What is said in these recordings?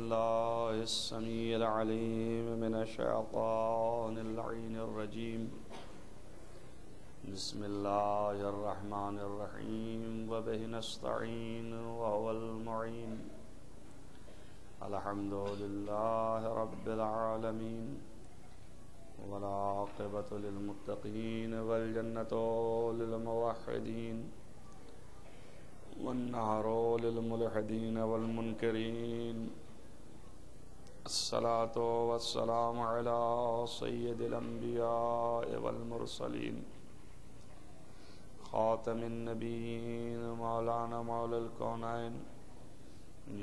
بالله السميع العليم من الشيطان اللعين الرجيم. بسم الله الرحمن الرحيم وبه نستعين وهو المعين. الحمد لله رب العالمين والعاقبة للمتقين والجنة للموحدين والنار للملحدين والمنكرين. الصلاة والسلام على سيد الأنبياء والمرسلين خاتم النبيين مولانا مولى الكونين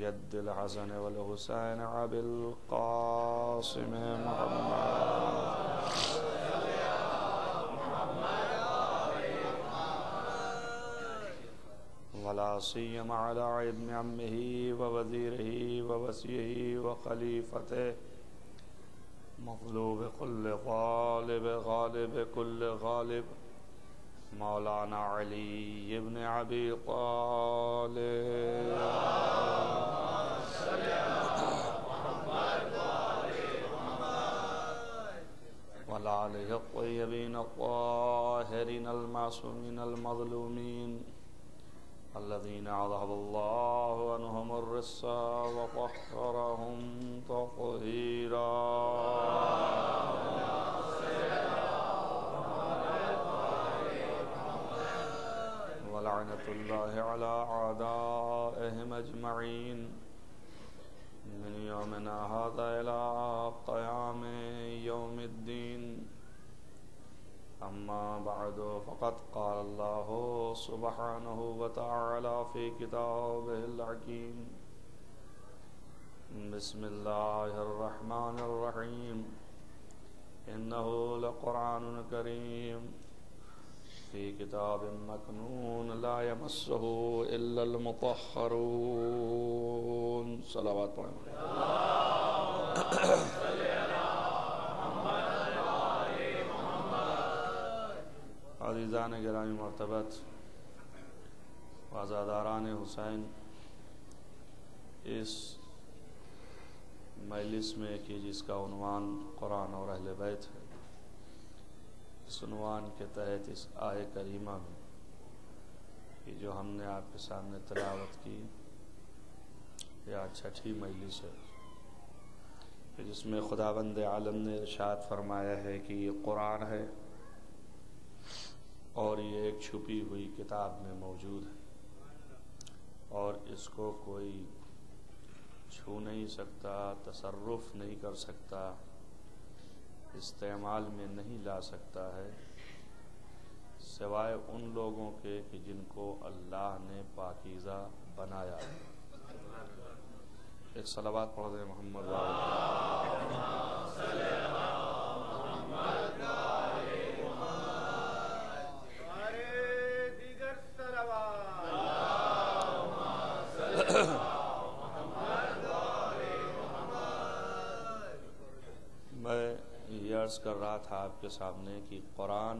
جد الحسن والحسين أبي القاسم محمد ولا سيما على ابن عمه ووزيره ووصيه وخليفته مغلوب كل غالب غالب كل غالب مولانا علي بن أبي طالب وعلى آله الطيبين الطاهرين المعصومين المظلومين الذين أذهب الله عنهم الرجس وطهرهم تطهيرا. ولعنة الله على أعدائهم أجمعين من يومنا هذا إلى قيام يوم الدين. أما بعد فقد قال الله سبحانه وتعالى في كتابه الحكيم. بسم الله الرحمن الرحيم. إنه لقرآن كريم في كتاب مكنون لا يمسه إلا المطهرون. صلوات عزیزان گرامی مرتبت وعزاداران حسین، اس مجلس میں کہ جس کا عنوان قرآن اور اہل بیت ہے، اس عنوان کے تحت اس آیہ کریمہ میں کہ جو ہم نے آپ کے سامنے تلاوت کی، یہ چھٹی مجلس ہے کہ جس میں خداوند عالم نے ارشاد فرمایا ہے کہ یہ قرآن ہے اور یہ ایک چھپی ہوئی کتاب میں موجود ہے اور اس کو کوئی چھو نہیں سکتا، تصرف نہیں کر سکتا، استعمال میں نہیں لا سکتا ہے سوائے ان لوگوں کے کہ جن کو اللہ نے پاکیزہ بنایا ہے. ایک صلوات پڑھ دیں محمد میں یہ عرض کر رہا تھا آپ کے سامنے کہ قرآن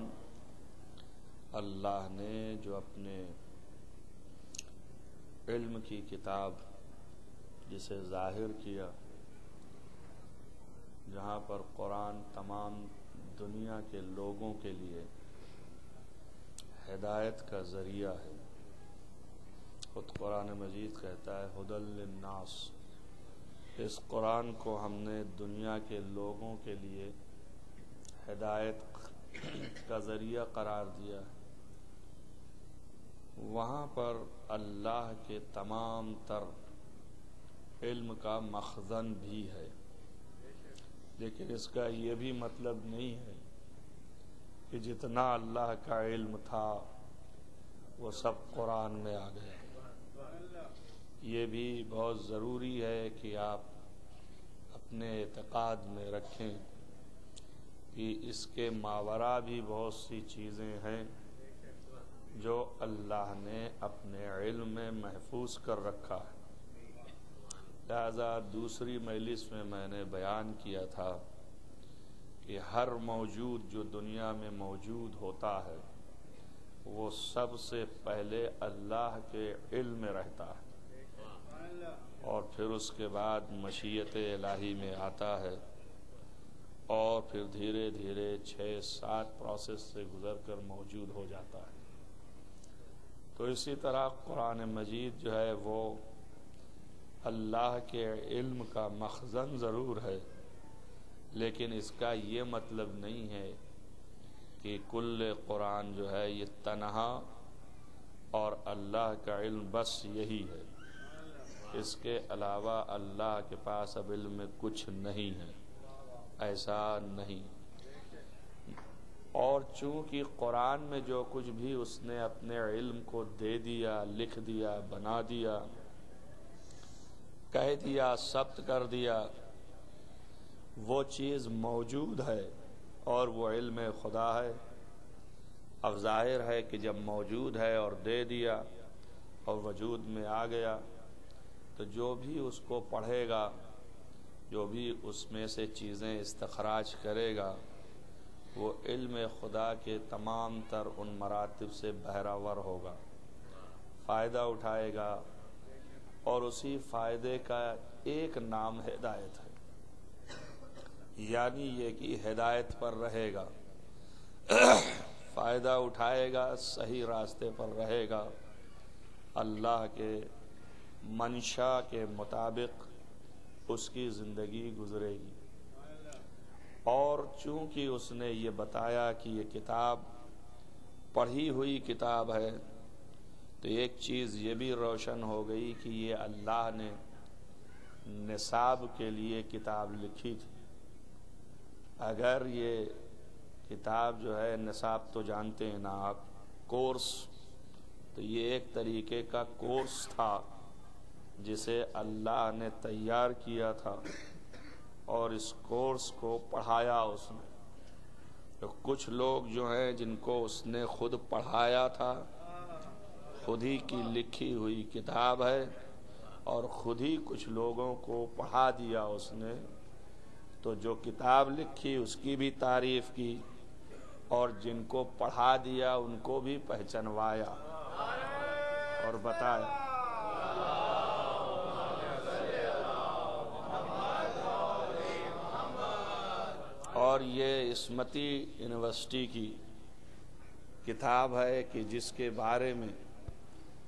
اللہ نے جو اپنے علم کی کتاب جسے ظاہر کیا، جہاں پر قرآن تمام دنیا کے لوگوں کے لیے ہدایت کا ذریعہ ہے. خود قرآن مجید کہتا ہے ھدی للناس. اس قرآن کو ہم نے دنیا کے لوگوں کے لیے ہدایت کا ذریعہ قرار دیا. وہاں پر اللہ کے تمام تر علم کا مخزن بھی ہے، لیکن اس کا یہ بھی مطلب نہیں ہے کہ جتنا اللہ کا علم تھا وہ سب قرآن میں آ گیا. یہ بھی بہت ضروری ہے کہ آپ اپنے اعتقاد میں رکھیں کہ اس کے ماوراء بھی بہت سی چیزیں ہیں جو اللہ نے اپنے علم میں محفوظ کر رکھا ہے. لہذا دوسری مجلس میں میں نے بیان کیا تھا کہ ہر موجود جو دنیا میں موجود ہوتا ہے وہ سب سے پہلے اللہ کے علم میں رہتا ہے اور پھر اس کے بعد مشیت الہی میں آتا ہے اور پھر دھیرے دھیرے 6-7 پروسیس سے گزر کر موجود ہو جاتا ہے۔ تو اسی طرح قرآن مجید جو ہے وہ اللہ کے علم کا مخزن ضرور ہے، لیکن اس کا یہ مطلب نہیں ہے کہ کل قرآن جو ہے یہ تنہا اور اللہ کا علم بس یہی ہے، اس کے علاوہ اللہ کے پاس اب علم میں کچھ نہیں ہے، ایسا نہیں۔ اور چونکہ قرآن میں جو کچھ بھی اس نے اپنے علم کو دے دیا، لکھ دیا، بنا دیا، کہہ دیا، ثبت کر دیا، وہ چیز موجود ہے اور وہ علم خدا ہے۔ اب ظاہر ہے کہ جب موجود ہے اور دے دیا اور وجود میں آ گیا تو جو بھی اس کو پڑھے گا، جو بھی اس میں سے چیزیں استخراج کرے گا، وہ علم خدا کے تمام تر ان مراتب سے بہرہور ہوگا، فائدہ اٹھائے گا، اور اسی فائدے کا ایک نام ہدایت ہے، یعنی یہ کہ ہدایت پر رہے گا، فائدہ اٹھائے گا، صحیح راستے پر رہے گا، اللہ کے منشا کے مطابق اس کی زندگی گزرے گی۔ اور چونکہ اس نے یہ بتایا کہ یہ کتاب پڑھی ہوئی کتاب ہے، تو ایک چیز یہ بھی روشن ہو گئی کہ یہ اللہ نے نصاب کے لیے کتاب لکھی تھی۔ اگر یہ کتاب جو ہے، نصاب تو جانتے ہیں نا آپ، کورس، تو یہ ایک طریقے کا کورس تھا جسے اللہ نے تیار کیا تھا، اور اس کورس کو پڑھایا اس نے۔ تو کچھ لوگ جو ہیں جن کو اس نے خود پڑھایا تھا، خود ہی کی لکھی ہوئی کتاب ہے، اور خود ہی کچھ لوگوں کو پڑھا دیا اس نے، تو جو کتاب لکھی اس کی بھی تعریف کی، اور جن کو پڑھا دیا ان کو بھی پہچنوایا اور بتایا۔ اور یہ عصمتی یونیورسٹی کی کتاب ہے کہ جس کے بارے میں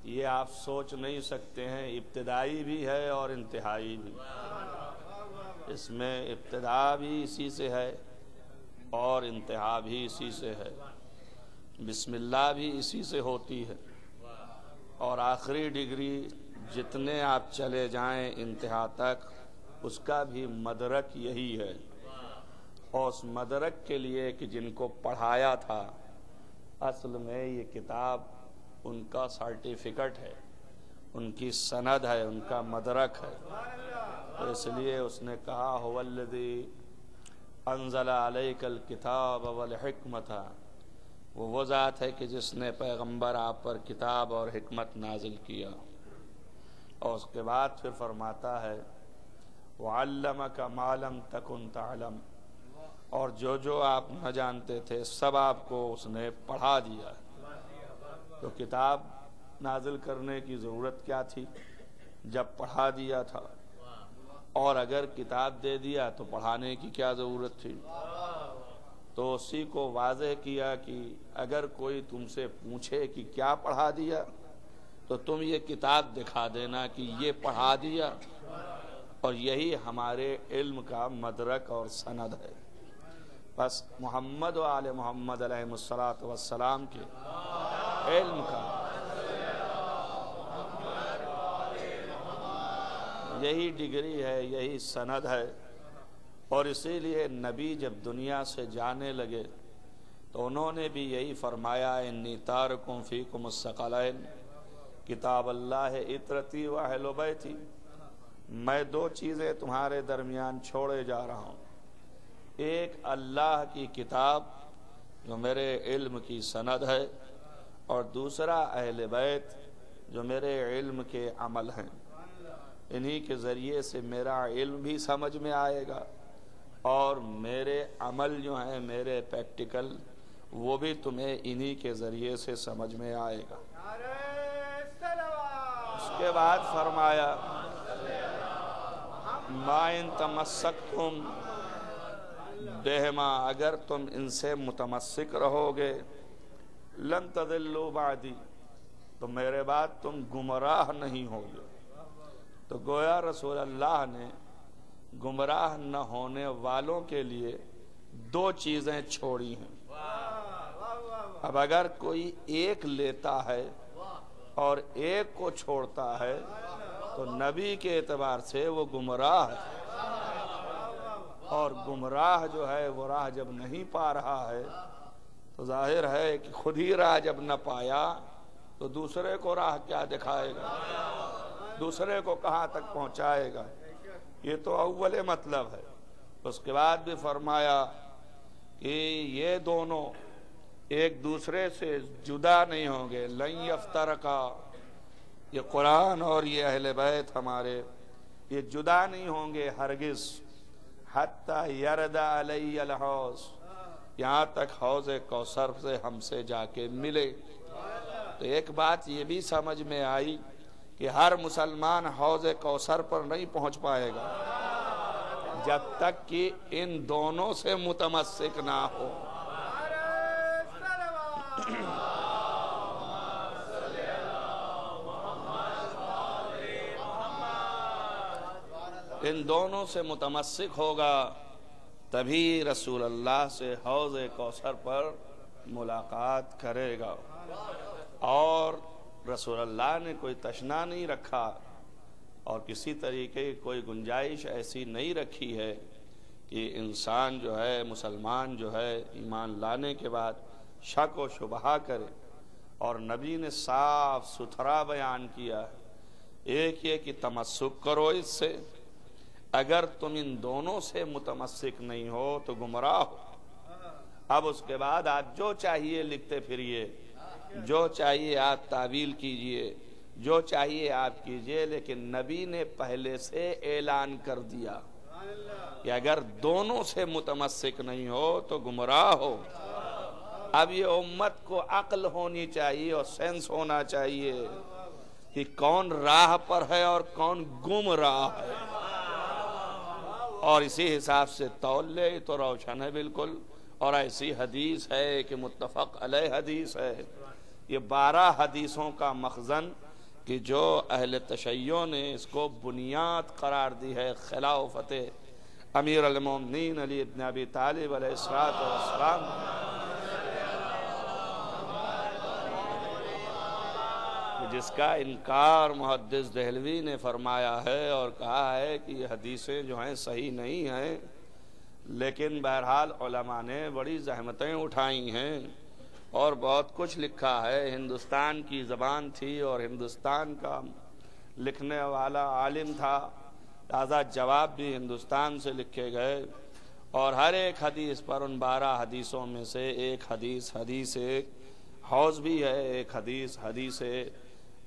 یہ آپ سوچ نہیں سکتے ہیں، ابتدائی بھی ہے اور انتہائی بھی۔ اس میں ابتدا بھی اسی سے ہے اور انتہا بھی اسی سے ہے، بسم اللہ بھی اسی سے ہوتی ہے، اور آخری ڈگری جتنے آپ چلے جائیں انتہا تک، اس کا بھی مدرک یہی ہے۔ اور اس مدرک کے لیے کہ جن کو پڑھایا تھا، اصل میں یہ کتاب ان کا سرٹیفکیٹ ہے، ان کی سند ہے، ان کا مدرک ہے۔ تو اس لیے اس نے کہا هو الذی انزل علیک الکتاب والحکمت، وہ ذات ہے کہ جس نے پیغمبر آپ پر کتاب اور حکمت نازل کیا۔ اور اس کے بعد پھر فرماتا ہے وعلمک ما لم تکن تعلم، اور جو آپ نہ جانتے تھے سب آپ کو اس نے پڑھا دیا۔ تو کتاب نازل کرنے کی ضرورت کیا تھی جب پڑھا دیا تھا، اور اگر کتاب دے دیا تو پڑھانے کی کیا ضرورت تھی؟ تو اسی کو واضح کیا کہ اگر کوئی تم سے پوچھے کہ کیا پڑھا دیا تو تم یہ کتاب دکھا دینا کہ یہ پڑھا دیا، اور یہی ہمارے علم کا مدرک اور سند ہے۔ بس محمد و آل محمد علیہ الصلاۃ والسلام کے علم کا یہی ڈگری ہے، یہی سند ہے۔ اور اسی لیے نبی جب دنیا سے جانے لگے تو انہوں نے بھی یہی فرمایا انی تارکم فیکم الثقلین کتاب اللہ عطرتی و اہل بیتی، میں 2 چیزیں تمہارے درمیان چھوڑے جا رہا ہوں، ایک اللہ کی کتاب جو میرے علم کی سند ہے، اور دوسرا اہل بیت جو میرے علم کے عمل ہیں۔ انہی کے ذریعے سے میرا علم بھی سمجھ میں آئے گا، اور میرے عمل جو ہیں میرے پریکٹیکل، وہ بھی تمہیں انہی کے ذریعے سے سمجھ میں آئے گا۔ اس کے بعد فرمایا ما ان تمسکتم بہما، اگر تم ان سے متمسک رہو گے، لن تضلوا بعدی، تو میرے بعد تم گمراہ نہیں ہوگے۔ تو گویا رسول اللہ نے گمراہ نہ ہونے والوں کے لیے دو چیزیں چھوڑی ہیں۔ اب اگر کوئی ایک لیتا ہے اور ایک کو چھوڑتا ہے تو نبی کے اعتبار سے وہ گمراہ ہے، اور گمراہ جو ہے وہ راہ جب نہیں پا رہا ہے تو ظاہر ہے کہ خود ہی راہ جب نہ پایا تو دوسرے کو راہ کیا دکھائے گا، دوسرے کو کہاں تک پہنچائے گا۔ یہ تو اول مطلب ہے۔ اس کے بعد بھی فرمایا کہ یہ دونوں ایک دوسرے سے جدا نہیں ہوں گے، لن یفترقا، یہ قرآن اور یہ اہل بیت ہمارے یہ جدا نہیں ہوں گے ہرگز، حتی یرد علی الحوض، یہاں تک حوض کوثر سے ہم سے جا کے ملے۔ تو ایک بات یہ بھی سمجھ میں آئی کہ ہر مسلمان حوض کوثر پر نہیں پہنچ پائے گا جب تک کہ ان دونوں سے متمسک نہ ہو۔ ان دونوں سے متمسک ہوگا تبھی رسول اللہ سے حوض کوثر پر ملاقات کرے گا۔ اور رسول اللہ نے کوئی تشنا نہیں رکھا اور کسی طریقے کی کوئی گنجائش ایسی نہیں رکھی ہے کہ انسان جو ہے، مسلمان جو ہے، ایمان لانے کے بعد شک و شبہہ کرے، اور نبی نے صاف ستھرا بیان کیا ہے۔ ایک یہ کہ تمسک کرو اس سے، اگر تم ان دونوں سے متمسک نہیں ہو تو گمراہ ہو۔ اب اس کے بعد آپ جو چاہیے لکھتے پھریے، جو چاہیے آپ تعویل کیجئے، جو چاہیے آپ کیجئے، لیکن نبی نے پہلے سے اعلان کر دیا کہ اگر دونوں سے متمسک نہیں ہو تو گمراہ ہو۔ اب یہ امت کو عقل ہونی چاہیے اور سینس ہونا چاہیے کہ کون راہ پر ہے اور کون گمراہ ہے، اور اسی حساب سے تول لے تو روشن ہے بالکل۔ اور ایسی حدیث ہے کہ متفق علیہ حدیث ہے، یہ 12 حدیثوں کا مخزن کہ جو اہل تشیع نے اس کو بنیاد قرار دی ہے، خلافت امیر المومنین علی بن ابی طالب علیہ السلام، جس کا انکار محدث دہلوی نے فرمایا ہے اور کہا ہے کہ یہ حدیثیں جو ہیں صحیح نہیں ہیں، لیکن بہرحال علماء نے بڑی زحمتیں اٹھائی ہیں اور بہت کچھ لکھا ہے۔ ہندوستان کی زبان تھی اور ہندوستان کا لکھنے والا عالم تھا، لہذا جواب بھی ہندوستان سے لکھے گئے، اور ہر ایک حدیث پر ان 12 حدیثوں میں سے ایک حدیث ایک حوض بھی ہے، ایک حدیث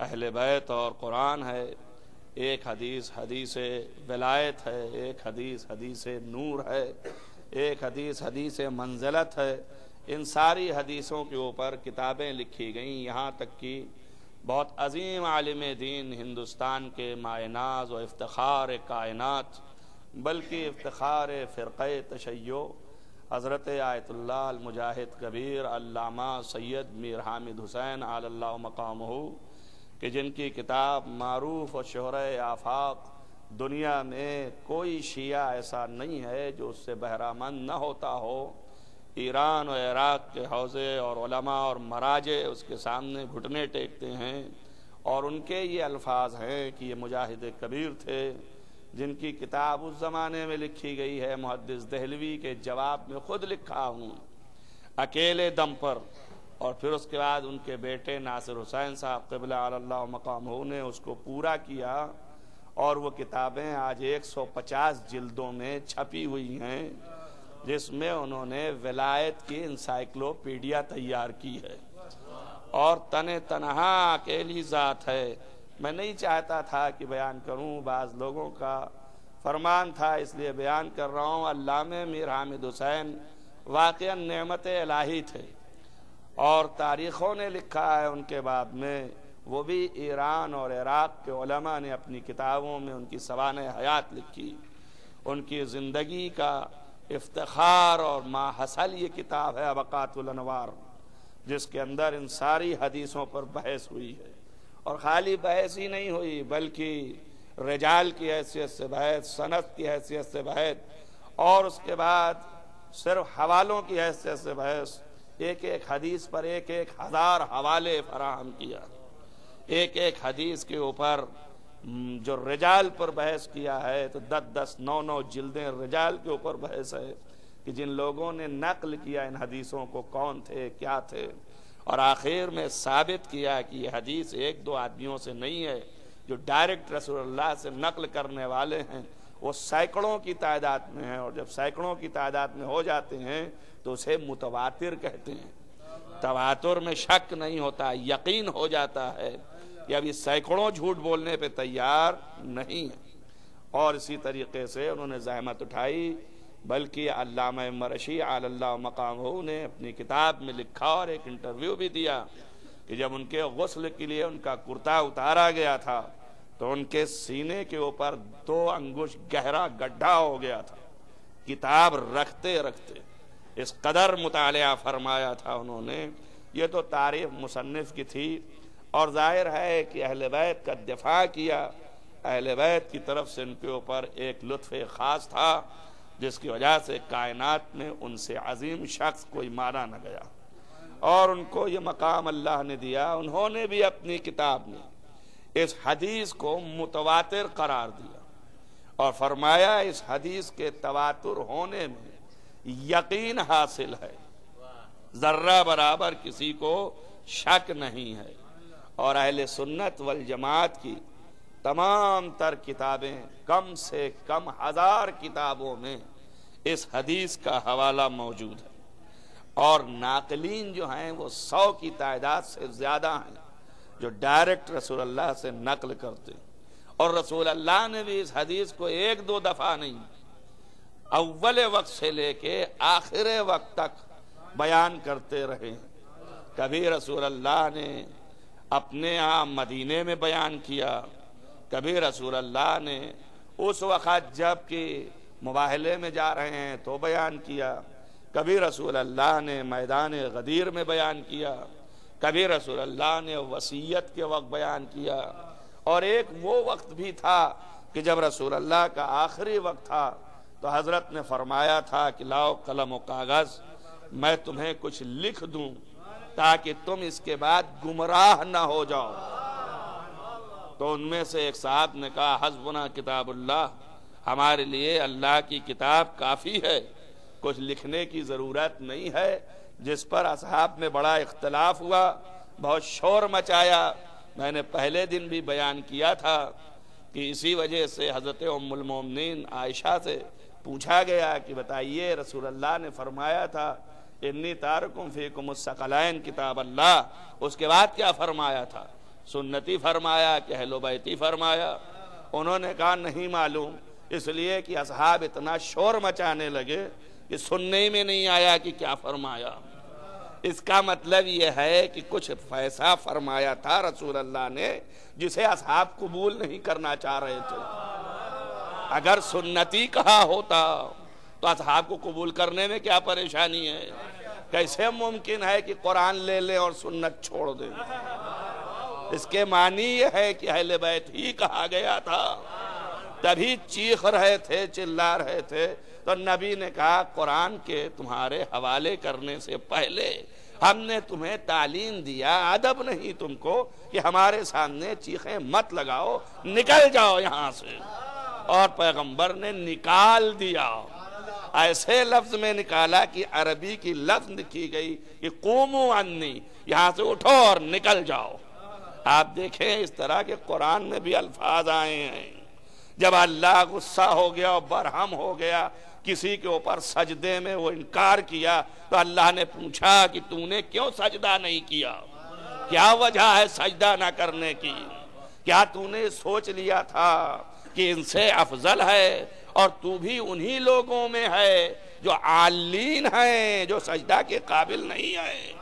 اہل بیت اور قرآن ہے، ایک حدیث ولایت ہے، ایک حدیث نور ہے، ایک حدیث منزلت ہے۔ ان ساری حدیثوں کے اوپر کتابیں لکھی گئیں، یہاں تک کہ بہت عظیم عالم دین ہندوستان کے مائے ناز و افتخار کائنات، بلکہ افتخار فرقہ تشیع، حضرت آیت اللہ المجاہد کبیر علامہ سید میر حامد حسین علی اللہ مقامہ، کہ جن کی کتاب معروف و شہرہ آفاق، دنیا میں کوئی شیعہ ایسا نہیں ہے جو اس سے بہرامند نہ ہوتا ہو۔ ایران و عراق کے حوزے اور علماء اور مراجع اس کے سامنے گھٹنے ٹیکتے ہیں، اور ان کے یہ الفاظ ہیں کہ یہ مجاہد کبیر تھے، جن کی کتاب اس زمانے میں لکھی گئی ہے، محدث دہلوی کے جواب میں خود لکھا ہوں اکیلے دم پر، اور پھر اس کے بعد ان کے بیٹے ناصر حسین صاحب قبلہ علی اللہ مقامہ نے اس کو پورا کیا، اور وہ کتابیں آج 150 جلدوں میں چھپی ہوئی ہیں، جس میں انہوں نے ولایت کی انسائکلوپیڈیا تیار کی ہے، اور تنہا اکیلی ذات ہے۔ میں نہیں چاہتا تھا کہ بیان کروں، بعض لوگوں کا فرمان تھا اس لیے بیان کر رہا ہوں۔ علامہ میر حامد حسین واقعا نعمت الہی تھے، اور تاریخوں نے لکھا ہے ان کے بعد میں، وہ بھی ایران اور عراق کے علماء نے اپنی کتابوں میں ان کی سوانح حیات لکھی۔ ان کی زندگی کا افتخار اور ما حصل یہ کتاب ہے ابقات الانوار، جس کے اندر ان ساری حدیثوں پر بحث ہوئی ہے، اور خالی بحث ہی نہیں ہوئی بلکہ رجال کی حیثیت سے بحث، سند کی حیثیت سے بحث، اور اس کے بعد صرف حوالوں کی حیثیت سے بحث، ایک ایک حدیث پر 1000 حوالے فراہم کیا، ایک حدیث کے اوپر جو رجال پر بحث کیا ہے تو 10 9 جلدیں رجال کے اوپر بحث ہے کہ جن لوگوں نے نقل کیا ان حدیثوں کو کون تھے، کیا تھے، اور آخر میں ثابت کیا کہ یہ حدیث 1 2 آدمیوں سے نہیں ہے، جو ڈائریکٹ رسول اللہ سے نقل کرنے والے ہیں وہ سینکڑوں کی تعداد میں ہیں، اور جب سینکڑوں کی تعداد میں ہو جاتے ہیں تو اسے متواتر کہتے ہیں۔ تواتر میں شک نہیں ہوتا، یقین ہو جاتا ہے کہ اب یہ سینکڑوں جھوٹ بولنے پہ تیار نہیں ہے۔ اور اسی طریقے سے انہوں نے زحمت اٹھائی، بلکہ علامہ مرشی علی اللہ مقامہ نے اپنی کتاب میں لکھا اور ایک انٹرویو بھی دیا کہ جب ان کے غسل کے لیے ان کا کرتا اتارا گیا تھا تو ان کے سینے کے اوپر 2 انگوش گہرا گڈھا ہو گیا تھا، کتاب رکھتے رکھتے اس قدر مطالعہ فرمایا تھا انہوں نے۔ یہ تو تعریف مصنف کی تھی، اور ظاہر ہے کہ اہل بیت کا دفاع کیا، اہل بیت کی طرف سے ان کے اوپر ایک لطف خاص تھا جس کی وجہ سے کائنات میں ان سے عظیم شخص کوئی مارا نہ گیا، اور ان کو یہ مقام اللہ نے دیا۔ انہوں نے بھی اپنی کتاب میں اس حدیث کو متواتر قرار دیا اور فرمایا اس حدیث کے تواتر ہونے میں یقین حاصل ہے، ذرہ برابر کسی کو شک نہیں ہے، اور اہل سنت والجماعت کی تمام تر کتابیں، کم سے کم 1000 کتابوں میں اس حدیث کا حوالہ موجود ہے، اور ناقلین جو ہیں وہ 100 کی تعداد سے زیادہ ہیں جو ڈائریکٹ رسول اللہ سے نقل کرتے، اور رسول اللہ نے بھی اس حدیث کو 1 2 دفعہ نہیں، اول وقت سے لے کے آخر وقت تک بیان کرتے رہے۔ کبھی رسول اللہ نے اپنے ہاں مدینے میں بیان کیا، کبھی رسول اللہ نے اس وقت جب کہ مباہلے میں جا رہے ہیں تو بیان کیا، کبھی رسول اللہ نے میدان غدیر میں بیان کیا، کبھی رسول اللہ نے وصیت کے وقت بیان کیا، اور ایک وہ وقت بھی تھا کہ جب رسول اللہ کا آخری وقت تھا تو حضرت نے فرمایا تھا کہ لاؤ قلم و کاغذ، میں تمہیں کچھ لکھ دوں تاکہ تم اس کے بعد گمراہ نہ ہو جاؤ۔ تو ان میں سے ایک صاحب نے کہا حسبنا کتاب اللہ، ہمارے لیے اللہ کی کتاب کافی ہے، کچھ لکھنے کی ضرورت نہیں ہے، جس پر اصحاب میں بڑا اختلاف ہوا، بہت شور مچایا۔ میں نے پہلے دن بھی بیان کیا تھا کہ اسی وجہ سے حضرت ام المومنین عائشہ سے پوچھا گیا کہ بتائیے رسول اللہ نے فرمایا تھا انی تارکم فیکم الثقلین کتاب اللہ، اس کے بعد کیا فرمایا تھا؟ سنتی فرمایا کہ اہل بیتی فرمایا؟ انہوں نے کہا نہیں معلوم، اس لیے کہ اصحاب اتنا شور مچانے لگے کہ سننے میں نہیں آیا کہ کیا فرمایا۔ اس کا مطلب یہ ہے کہ کچھ فیصلہ فرمایا تھا رسول اللہ نے جسے اصحاب قبول نہیں کرنا چاہ رہے تھے۔ اگر سنتی کہا ہوتا تو اصحاب کو قبول کرنے میں کیا پریشانی ہے؟ کیسے ممکن ہے کہ قرآن لے لیں اور سنت چھوڑ دیں؟ اس کے معنی یہ ہے کہ اہل بیت ہی کہا گیا تھا، تبھی چیخ رہے تھے، چلا رہے تھے۔ تو نبی نے کہا قرآن کے تمہارے حوالے کرنے سے پہلے ہم نے تمہیں تعلیم دیا، ادب نہیں تم کو کہ ہمارے سامنے چیخیں مت لگاؤ، نکل جاؤ یہاں سے۔ اور پیغمبر نے نکال دیا، ایسے لفظ میں نکالا کہ عربی کی لفظ لکھی گئی کہ قوموا عنی، یہاں سے اٹھو اور نکل جاؤ۔ آپ دیکھیں اس طرح کے قرآن میں بھی الفاظ آئے ہیں۔ جب اللہ غصہ ہو گیا اور برہم ہو گیا، کسی کے اوپر سجدے میں وہ انکار کیا تو اللہ نے پوچھا کہ تو نے کیوں سجدہ نہیں کیا؟ کیا وجہ ہے سجدہ نہ کرنے کی؟ کیا تو نے سوچ لیا تھا کہ ان سے افضل ہے اور تو بھی انہی لوگوں میں ہے جو عالین ہیں، جو سجدہ کے قابل نہیں ہیں؟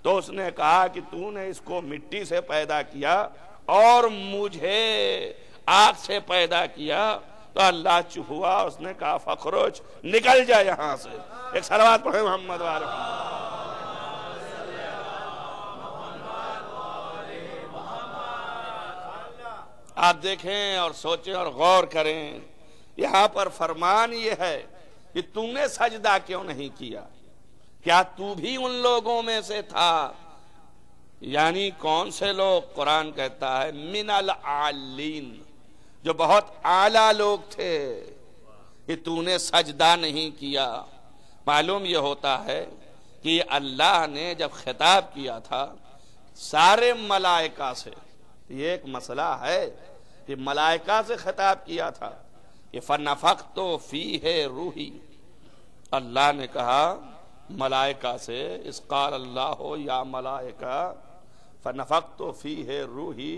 تو اس نے کہا کہ تو نے اس کو مٹی سے پیدا کیا اور مجھے آگ سے پیدا کیا، تو اللہ چپ ہوا، اس نے کہا فخرج، نکل جا یہاں سے۔ ایک صلوات پڑھیں محمد والے آپ دیکھیں اور سوچیں اور غور کریں، یہاں پر فرمان یہ ہے کہ تم نے سجدہ کیوں نہیں کیا؟ کیا تو بھی ان لوگوں میں سے تھا؟ یعنی کون سے لوگ؟ قرآن کہتا ہے من العالین، جو بہت اعلیٰ لوگ تھے، کہ تو نے سجدہ نہیں کیا۔ معلوم یہ ہوتا ہے کہ اللہ نے جب خطاب کیا تھا سارے ملائکہ سے، یہ ایک مسئلہ ہے کہ ملائکہ سے خطاب کیا تھا کہ فَنَفَخْتُ فِيهِ روحی، اللہ نے کہا ملائکہ سے، اِذْ قَالَ اللَّهُ یا ملائکہ فَنَفَخْتُ فِيهِ روحی،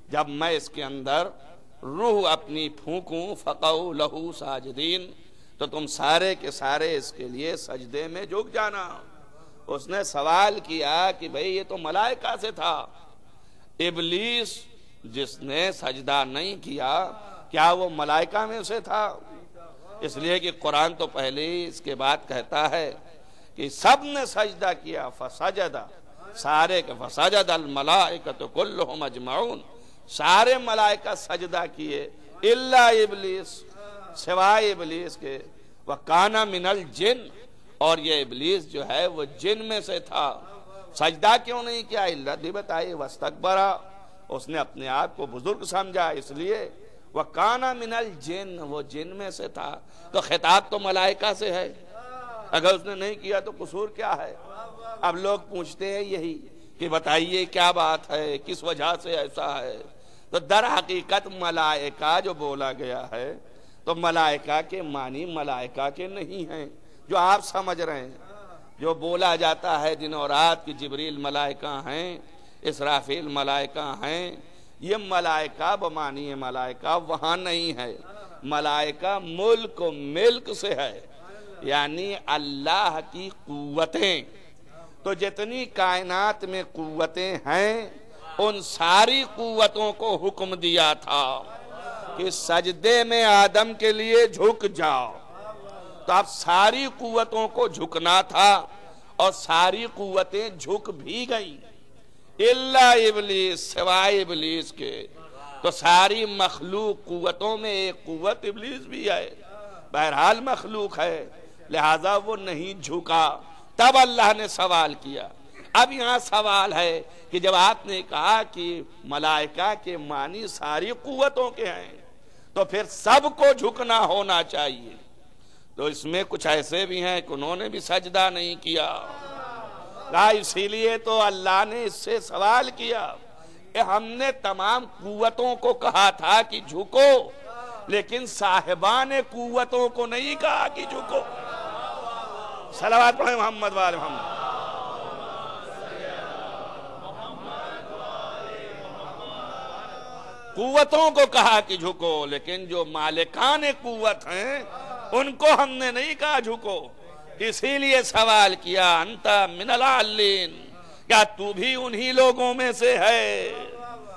جب میں اس کے اندر روح اپنی پھونکوں فَقَعُوا لَهُ ساجدین، تو تم سارے کے سارے اس کے لیے سجدے میں جھک جانا۔ اس نے سوال کیا کہ بھئی یہ تو ملائکہ سے تھا، ابلیس جس نے سجدہ نہیں کیا، کیا وہ ملائکہ میں سے تھا؟ اس لیے کہ قرآن تو پہلے ہی اس کے بعد کہتا ہے کہ سب نے سجدہ کیا، فسجدہ، سارے کے فسجد الملائکۃ کلھم اجمعون، سارے ملائکہ سجدہ کیے الا ابلیس، سوائے ابلیس کے، وکانا من الجن، اور یہ ابلیس جو ہے وہ جن میں سے تھا۔ سجدہ کیوں نہیں کیا؟ اللہ بتائے واستکبرا، اس نے اپنے آپ کو بزرگ سمجھا، اس لیے وکانا من الجن، وہ جن میں سے تھا۔ تو خطاب تو ملائکہ سے ہے، اگر اس نے نہیں کیا تو قصور کیا ہے؟ اب لوگ پوچھتے ہیں یہی کہ بتائیے کیا بات ہے، کس وجہ سے ایسا ہے؟ تو در حقیقت ملائکہ جو بولا گیا ہے تو ملائکہ کے معنی ملائکہ کے نہیں ہیں جو آپ سمجھ رہے ہیں۔ جو بولا جاتا ہے دن اور رات کی جبریل ملائکہ ہیں، اسرافیل ملائکہ ہیں، یہ ملائکہ بمعنی ملائکہ وہاں نہیں ہے۔ ملائکہ ملک و ملک سے ہے، یعنی اللہ کی قوتیں۔ تو جتنی کائنات میں قوتیں ہیں ان ساری قوتوں کو حکم دیا تھا کہ سجدے میں آدم کے لیے جھک جاؤ، تو اب ساری قوتوں کو جھکنا تھا اور ساری قوتیں جھک بھی گئیں الا ابلیس، سوائے ابلیس کے۔ تو ساری مخلوق قوتوں میں ایک قوت ابلیس بھی ہے، بہرحال مخلوق ہے، لہذا وہ نہیں جھکا۔ تب اللہ نے سوال کیا۔ اب یہاں سوال ہے کہ جب آپ نے کہا کہ ملائکہ کے معنی ساری قوتوں کے ہیں تو پھر سب کو جھکنا ہونا چاہیے، تو اس میں کچھ ایسے بھی ہیں کہ انہوں نے بھی سجدہ نہیں کیا، اسی لیے تو اللہ نے اس سے سوال کیا کہ ہم نے تمام قوتوں کو کہا تھا کہ جھکو، لیکن صاحبان قوتوں کو نہیں کہا کہ جھکو۔ صلوات پڑھیں محمد وآل محمد۔ قوتوں کو کہا کہ جھکو، لیکن جو مالکان قوت ہیں ان کو ہم نے نہیں کہا جھکو۔ اسی لیے سوال کیا انت من العالین، کیا تو بھی انہی لوگوں میں سے ہے؟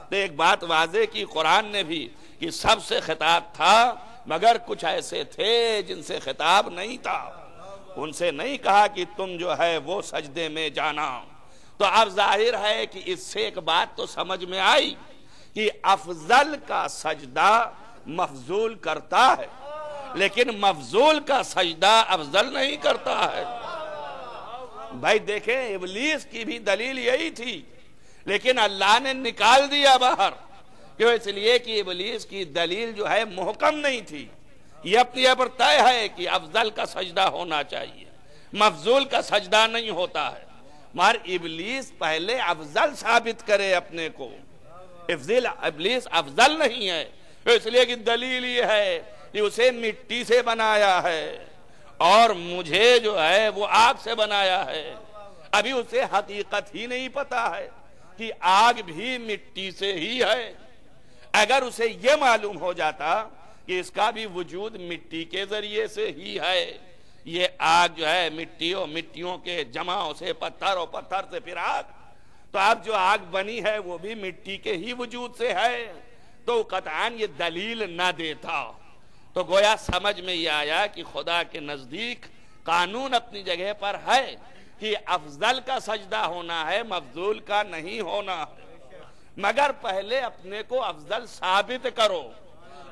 تو ایک بات واضح کی قرآن نے بھی کہ سب سے خطاب تھا، مگر کچھ ایسے تھے جن سے خطاب نہیں تھا، ان سے نہیں کہا کہ تم جو ہے وہ سجدے میں جانا۔ تو اب ظاہر ہے کہ اس سے ایک بات تو سمجھ میں آئی کہ افضل کا سجدہ مفضول کرتا ہے، لیکن مفضول کا سجدہ افضل نہیں کرتا ہے۔ بھائی دیکھیں ابلیس کی بھی دلیل یہی تھی، لیکن اللہ نے نکال دیا باہر، کیوں؟ اس لیے کہ ابلیس کی دلیل جو ہے محکم نہیں تھی۔ یہ اپنی پر طے ہے کہ افضل کا سجدہ ہونا چاہیے، مفضول کا سجدہ نہیں ہوتا ہے، مگر ابلیس پہلے افضل ثابت کرے اپنے کو۔ ابلیس افضل نہیں ہے، اس لیے کہ دلیل یہ ہے کہ اسے مٹی سے بنایا ہے اور مجھے جو ہے وہ آگ سے بنایا ہے۔ ابھی اسے حقیقت ہی نہیں پتا ہے کہ آگ بھی مٹی سے ہی ہے۔ اگر اسے یہ معلوم ہو جاتا کہ اس کا بھی وجود مٹی کے ذریعے سے ہی ہے، یہ آگ جو ہے مٹیوں کے جماؤں سے، پتھر اور پتھر سے پھر آگ، تو اب جو آگ بنی ہے وہ بھی مٹی کے ہی وجود سے ہے، تو قطعاً یہ دلیل نہ دیتا۔ تو گویا سمجھ میں یہ آیا کہ خدا کے نزدیک قانون اپنی جگہ پر ہے کہ افضل کا سجدہ ہونا ہے، مفضول کا نہیں ہونا ہے، مگر پہلے اپنے کو افضل ثابت کرو۔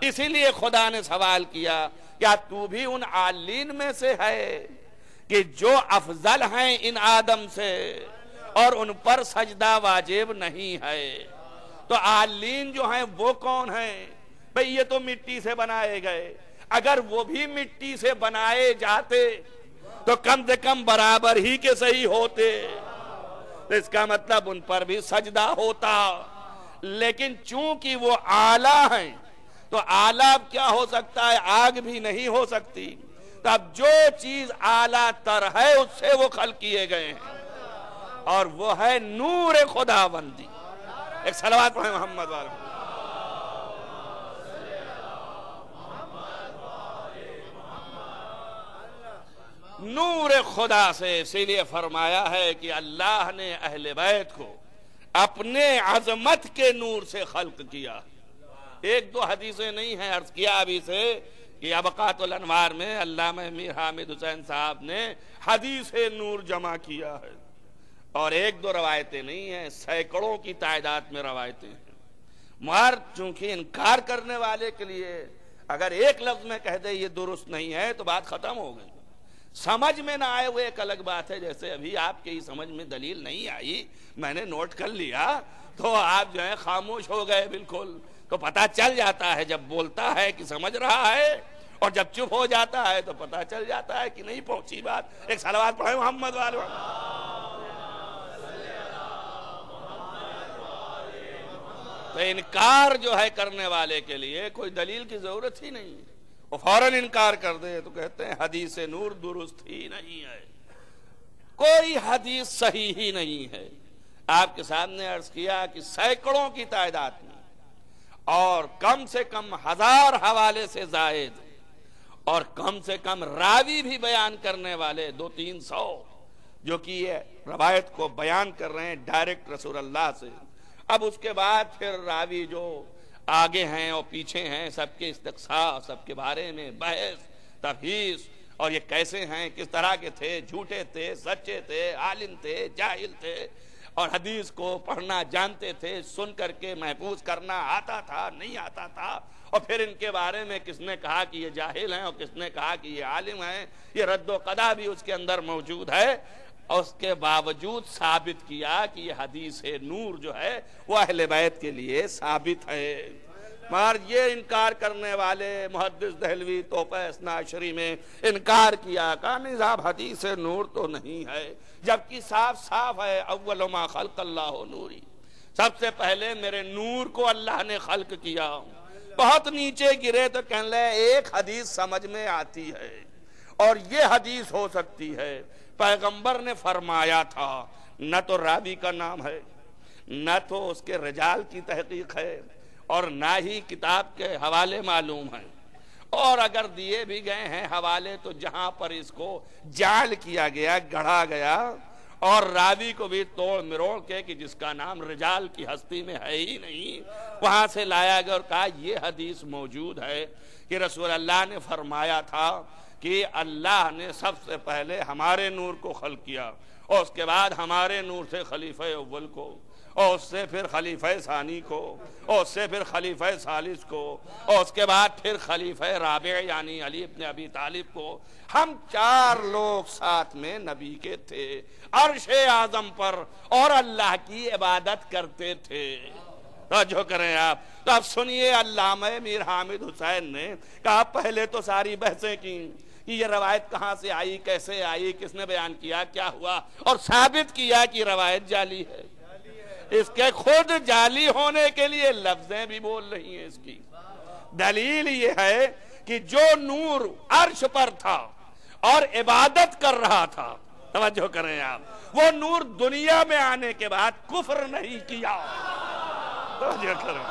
اسی لیے خدا نے سوال کیا کیا تو بھی ان عالین میں سے ہے کہ جو افضل ہیں ان آدم سے اور ان پر سجدہ واجب نہیں ہے؟ تو عالین جو ہیں وہ کون ہیں؟ بھئی یہ تو مٹی سے بنائے گئے، اگر وہ بھی مٹی سے بنائے جاتے تو کم سے کم برابر ہی کے صحیح ہوتے، تو اس کا مطلب ان پر بھی سجدہ ہوتا۔ لیکن چونکہ وہ اعلیٰ ہیں تو اعلیٰ کیا ہو سکتا ہے؟ آگ بھی نہیں ہو سکتی۔ تو اب جو چیز اعلیٰ تر ہے اس سے وہ خلق کیے گئے ہیں، اور وہ ہے نور خداوندی۔ ایک صلوات پڑھیں محمد والے۔ نور خدا سے، اسی لیے فرمایا ہے کہ اللہ نے اہل بیت کو اپنے عظمت کے نور سے خلق کیا۔ ایک دو حدیثیں نہیں ہیں، عرض کیا ابھی سے کہ ابقات الانوار میں علامہ میر حامد حسین صاحب نے حدیث نور جمع کیا ہے، اور ایک دو روایتیں نہیں ہیں، سینکڑوں کی تعداد میں روایتیں ہیں۔ مگر چونکہ انکار کرنے والے کے لیے اگر ایک لفظ میں کہہ دے یہ درست نہیں ہے تو بات ختم ہو گئی۔ سمجھ میں نہ آئے وہ ایک الگ بات ہے، جیسے ابھی آپ کے ہی سمجھ میں دلیل نہیں آئی، میں نے نوٹ کر لیا تو آپ جو ہے خاموش ہو گئے بالکل، تو پتہ چل جاتا ہے جب بولتا ہے کہ سمجھ رہا ہے، اور جب چپ ہو جاتا ہے تو پتہ چل جاتا ہے کہ نہیں پہنچی بات۔ ایک صلوات پڑھیں محمد والے۔ تو انکار جو ہے کرنے والے کے لیے کوئی دلیل کی ضرورت ہی نہیں، وہ فوراً انکار کر دے تو کہتے ہیں حدیث نور درست ہی نہیں ہے، کوئی حدیث صحیح ہی نہیں ہے۔ آپ کے سامنے عرض کیا کہ سینکڑوں کی تعداد میں اور کم سے کم 1000 حوالے سے زائد، اور کم سے کم راوی بھی بیان کرنے والے 200-300 جو کہ یہ روایت کو بیان کر رہے ہیں ڈائریکٹ رسول اللہ سے۔ اب اس کے بعد پھر راوی جو آگے ہیں اور پیچھے ہیں سب کے استقصاء، سب کے بارے میں بحث تفحیص، اور یہ کیسے ہیں، کس طرح کے تھے، جھوٹے تھے، سچے تھے، عالم تھے، جاہل تھے، اور حدیث کو پڑھنا جانتے تھے، سن کر کے محفوظ کرنا آتا تھا نہیں آتا تھا، اور پھر ان کے بارے میں کس نے کہا کہ یہ جاہل ہیں اور کس نے کہا کہ یہ عالم ہیں، یہ رد و قضا بھی اس کے اندر موجود ہے، اور اس کے باوجود ثابت کیا کہ یہ حدیث نور جو ہے وہ اہل بیت کے لیے ثابت ہے۔ مگر یہ انکار کرنے والے محدث دہلوی تحفہ اثنا عشری میں انکار کیا، کہا نہیں صاحب حدیث نور تو نہیں ہے، جبکہ صاف صاف ہے اول ما خلق اللہ نوری، سب سے پہلے میرے نور کو اللہ نے خلق کیا۔ بہت نیچے گرے تو کہنے لگے ایک حدیث سمجھ میں آتی ہے، اور یہ حدیث ہو سکتی ہے، پیغمبر نے فرمایا تھا، نہ تو راوی کا نام ہے، نہ تو اس کے رجال کی تحقیق ہے، اور نہ ہی کتاب کے حوالے معلوم ہیں، اور اگر دیے بھی گئے ہیں حوالے تو جہاں پر اس کو جعل کیا گیا، گڑھا گیا، اور راوی کو بھی توڑ مروڑ کے کہ جس کا نام رجال کی ہستی میں ہے ہی نہیں، وہاں سے لایا گیا اور کہا یہ حدیث موجود ہے کہ رسول اللہ نے فرمایا تھا کہ اللہ نے سب سے پہلے ہمارے نور کو خلق کیا، اور اس کے بعد ہمارے نور سے خلیفہ اول کو، اور اس سے پھر خلیفہ ثانی کو، اور اس سے پھر خلیفہ ثالث کو، اور اس کے بعد پھر خلیفہ رابع یعنی علی ابن ابی طالب کو۔ ہم 4 لوگ ساتھ میں نبی کے تھے، عرش اعظم پر، اور اللہ کی عبادت کرتے تھے۔ توجہ کریں آپ۔ تو اب سنیے علامہ میر حامد حسین نے کہا پہلے تو ساری بحثیں کی کہ یہ روایت کہاں سے آئی، کیسے آئی، کس نے بیان کیا، کیا ہوا، اور ثابت کیا کہ روایت جعلی ہے۔ اس کے خود جعلی ہونے کے لیے لفظیں بھی بول رہی ہیں اس کی۔ دلیل یہ ہے کہ جو نور عرش پر تھا اور عبادت کر رہا تھا، توجہ کریں آپ، وہ نور دنیا میں آنے کے بعد کفر نہیں کیا۔ توجہ کریں،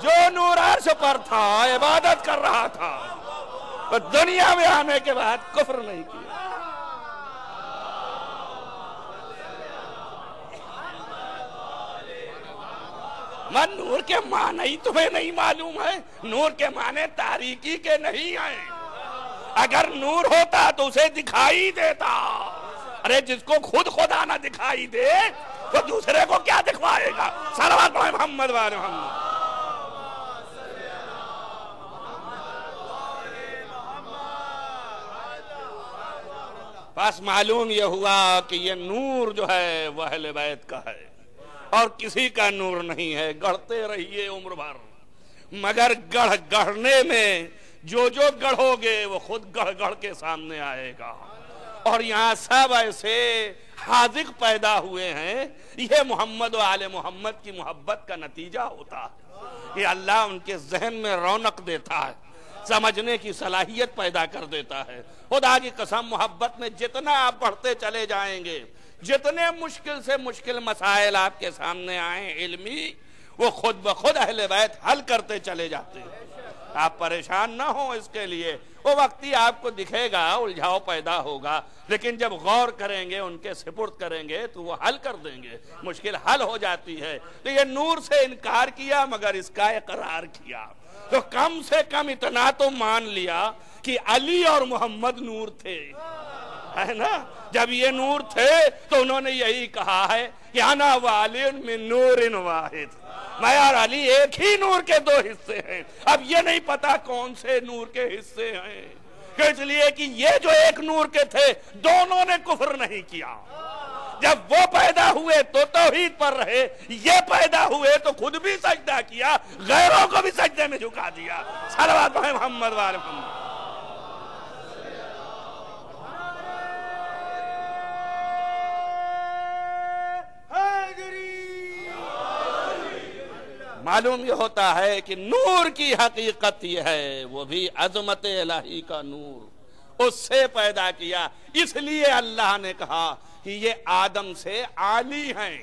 جو نور عرش پر تھا عبادت کر رہا تھا، وہ دنیا میں آنے کے بعد کفر نہیں کیا۔ من نور کے معنی تمہیں نہیں معلوم ہے؟ نور کے معنی تاریکی کے نہیں ہیں۔ اگر نور ہوتا تو اسے دکھائی دیتا۔ ارے جس کو خود خدا نہ دکھائی دے وہ دوسرے کو کیا دکھوائے گا؟ صلوات پڑھیں محمد وآل محمد۔ بس معلوم یہ ہوا کہ یہ نور جو ہے وہ اہل بیت کا ہے اور کسی کا نور نہیں ہے۔ گڑھتے رہیے عمر بھر، مگر گڑھنے میں جو گڑھو گے وہ خود گڑھ کے سامنے آئے گا۔ اور یہاں سب ایسے حاذق پیدا ہوئے ہیں، یہ محمد و آل محمد کی محبت کا نتیجہ ہوتا ہے۔ یہ اللہ ان کے ذہن میں رونق دیتا ہے، سمجھنے کی صلاحیت پیدا کر دیتا ہے۔ خدا کی قسم محبت میں جتنا آپ بڑھتے چلے جائیں گے، جتنے مشکل سے مشکل مسائل آپ کے سامنے آئیں علمی، وہ خود بخود اہل بیت حل کرتے چلے جاتے ہیں۔ آپ پریشان نہ ہوں اس کے لیے، وہ وقت ہی آپ کو دکھے گا، الجھاؤ پیدا ہوگا، لیکن جب غور کریں گے، ان کے سپرد کریں گے تو وہ حل کر دیں گے، مشکل حل ہو جاتی ہے۔ تو یہ نور سے انکار کیا مگر اس کا اقرار کیا، تو کم سے کم اتنا تو مان لیا کہ علی اور محمد نور تھے، ہے نا؟ جب یہ نور تھے تو انہوں نے یہی کہا ہے کہ انا وعلی من نور واحد، میں اور علی ایک ہی نور کے دو حصے ہیں۔ اب یہ نہیں پتا کون سے نور کے حصے ہیں، اس لیے کہ یہ جو ایک نور کے تھے دونوں نے کفر نہیں کیا۔ جب وہ پیدا ہوئے تو توحید پر رہے، یہ پیدا ہوئے تو خود بھی سجدہ کیا، غیروں کو بھی سجدے میں جھکا دیا۔ صلوات پڑھیں محمد وآل محمد۔ معلوم یہ ہوتا ہے کہ نور کی حقیقت یہ ہے، وہ بھی عظمت الہی کا نور، اس سے پیدا کیا۔ اس لیے اللہ نے کہا کہ یہ آدم سے عالی ہیں،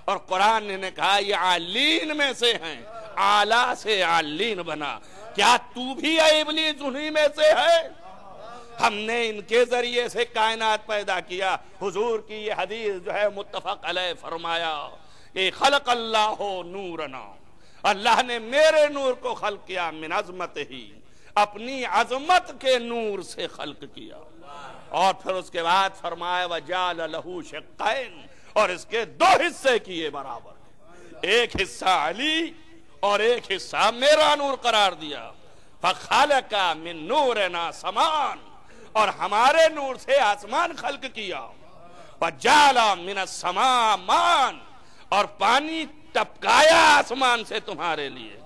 اور قرآن نے کہا یہ عالین میں سے ہیں، اعلیٰ سے عالین بنا۔ کیا تو بھی اے ابلیس انہی میں سے ہے؟ ہم نے ان کے ذریعے سے کائنات پیدا کیا۔ حضور کی یہ حدیث جو ہے متفق علیہ فرمایا کہ خلق اللہ نورنا، اللہ نے میرے نور کو خلق کیا، من عظمت ہی، اپنی عظمت کے نور سے خلق کیا۔ اور پھر اس کے بعد فرمایا وَجَعَلَ لَهُ شِقَّيْنِ، اور اس کے دو حصے کیے برابر، ایک حصہ علی اور ایک حصہ میرا نور قرار دیا۔ فَخَلَقَ مِن نُورِنَا سَمَاءً، اور ہمارے نور سے آسمان خلق کیا۔ وَجَعَلَ مِنَ السَّمَاءِ مَاءً، اور پانی ٹپکایا آسمان سے تمہارے لیے،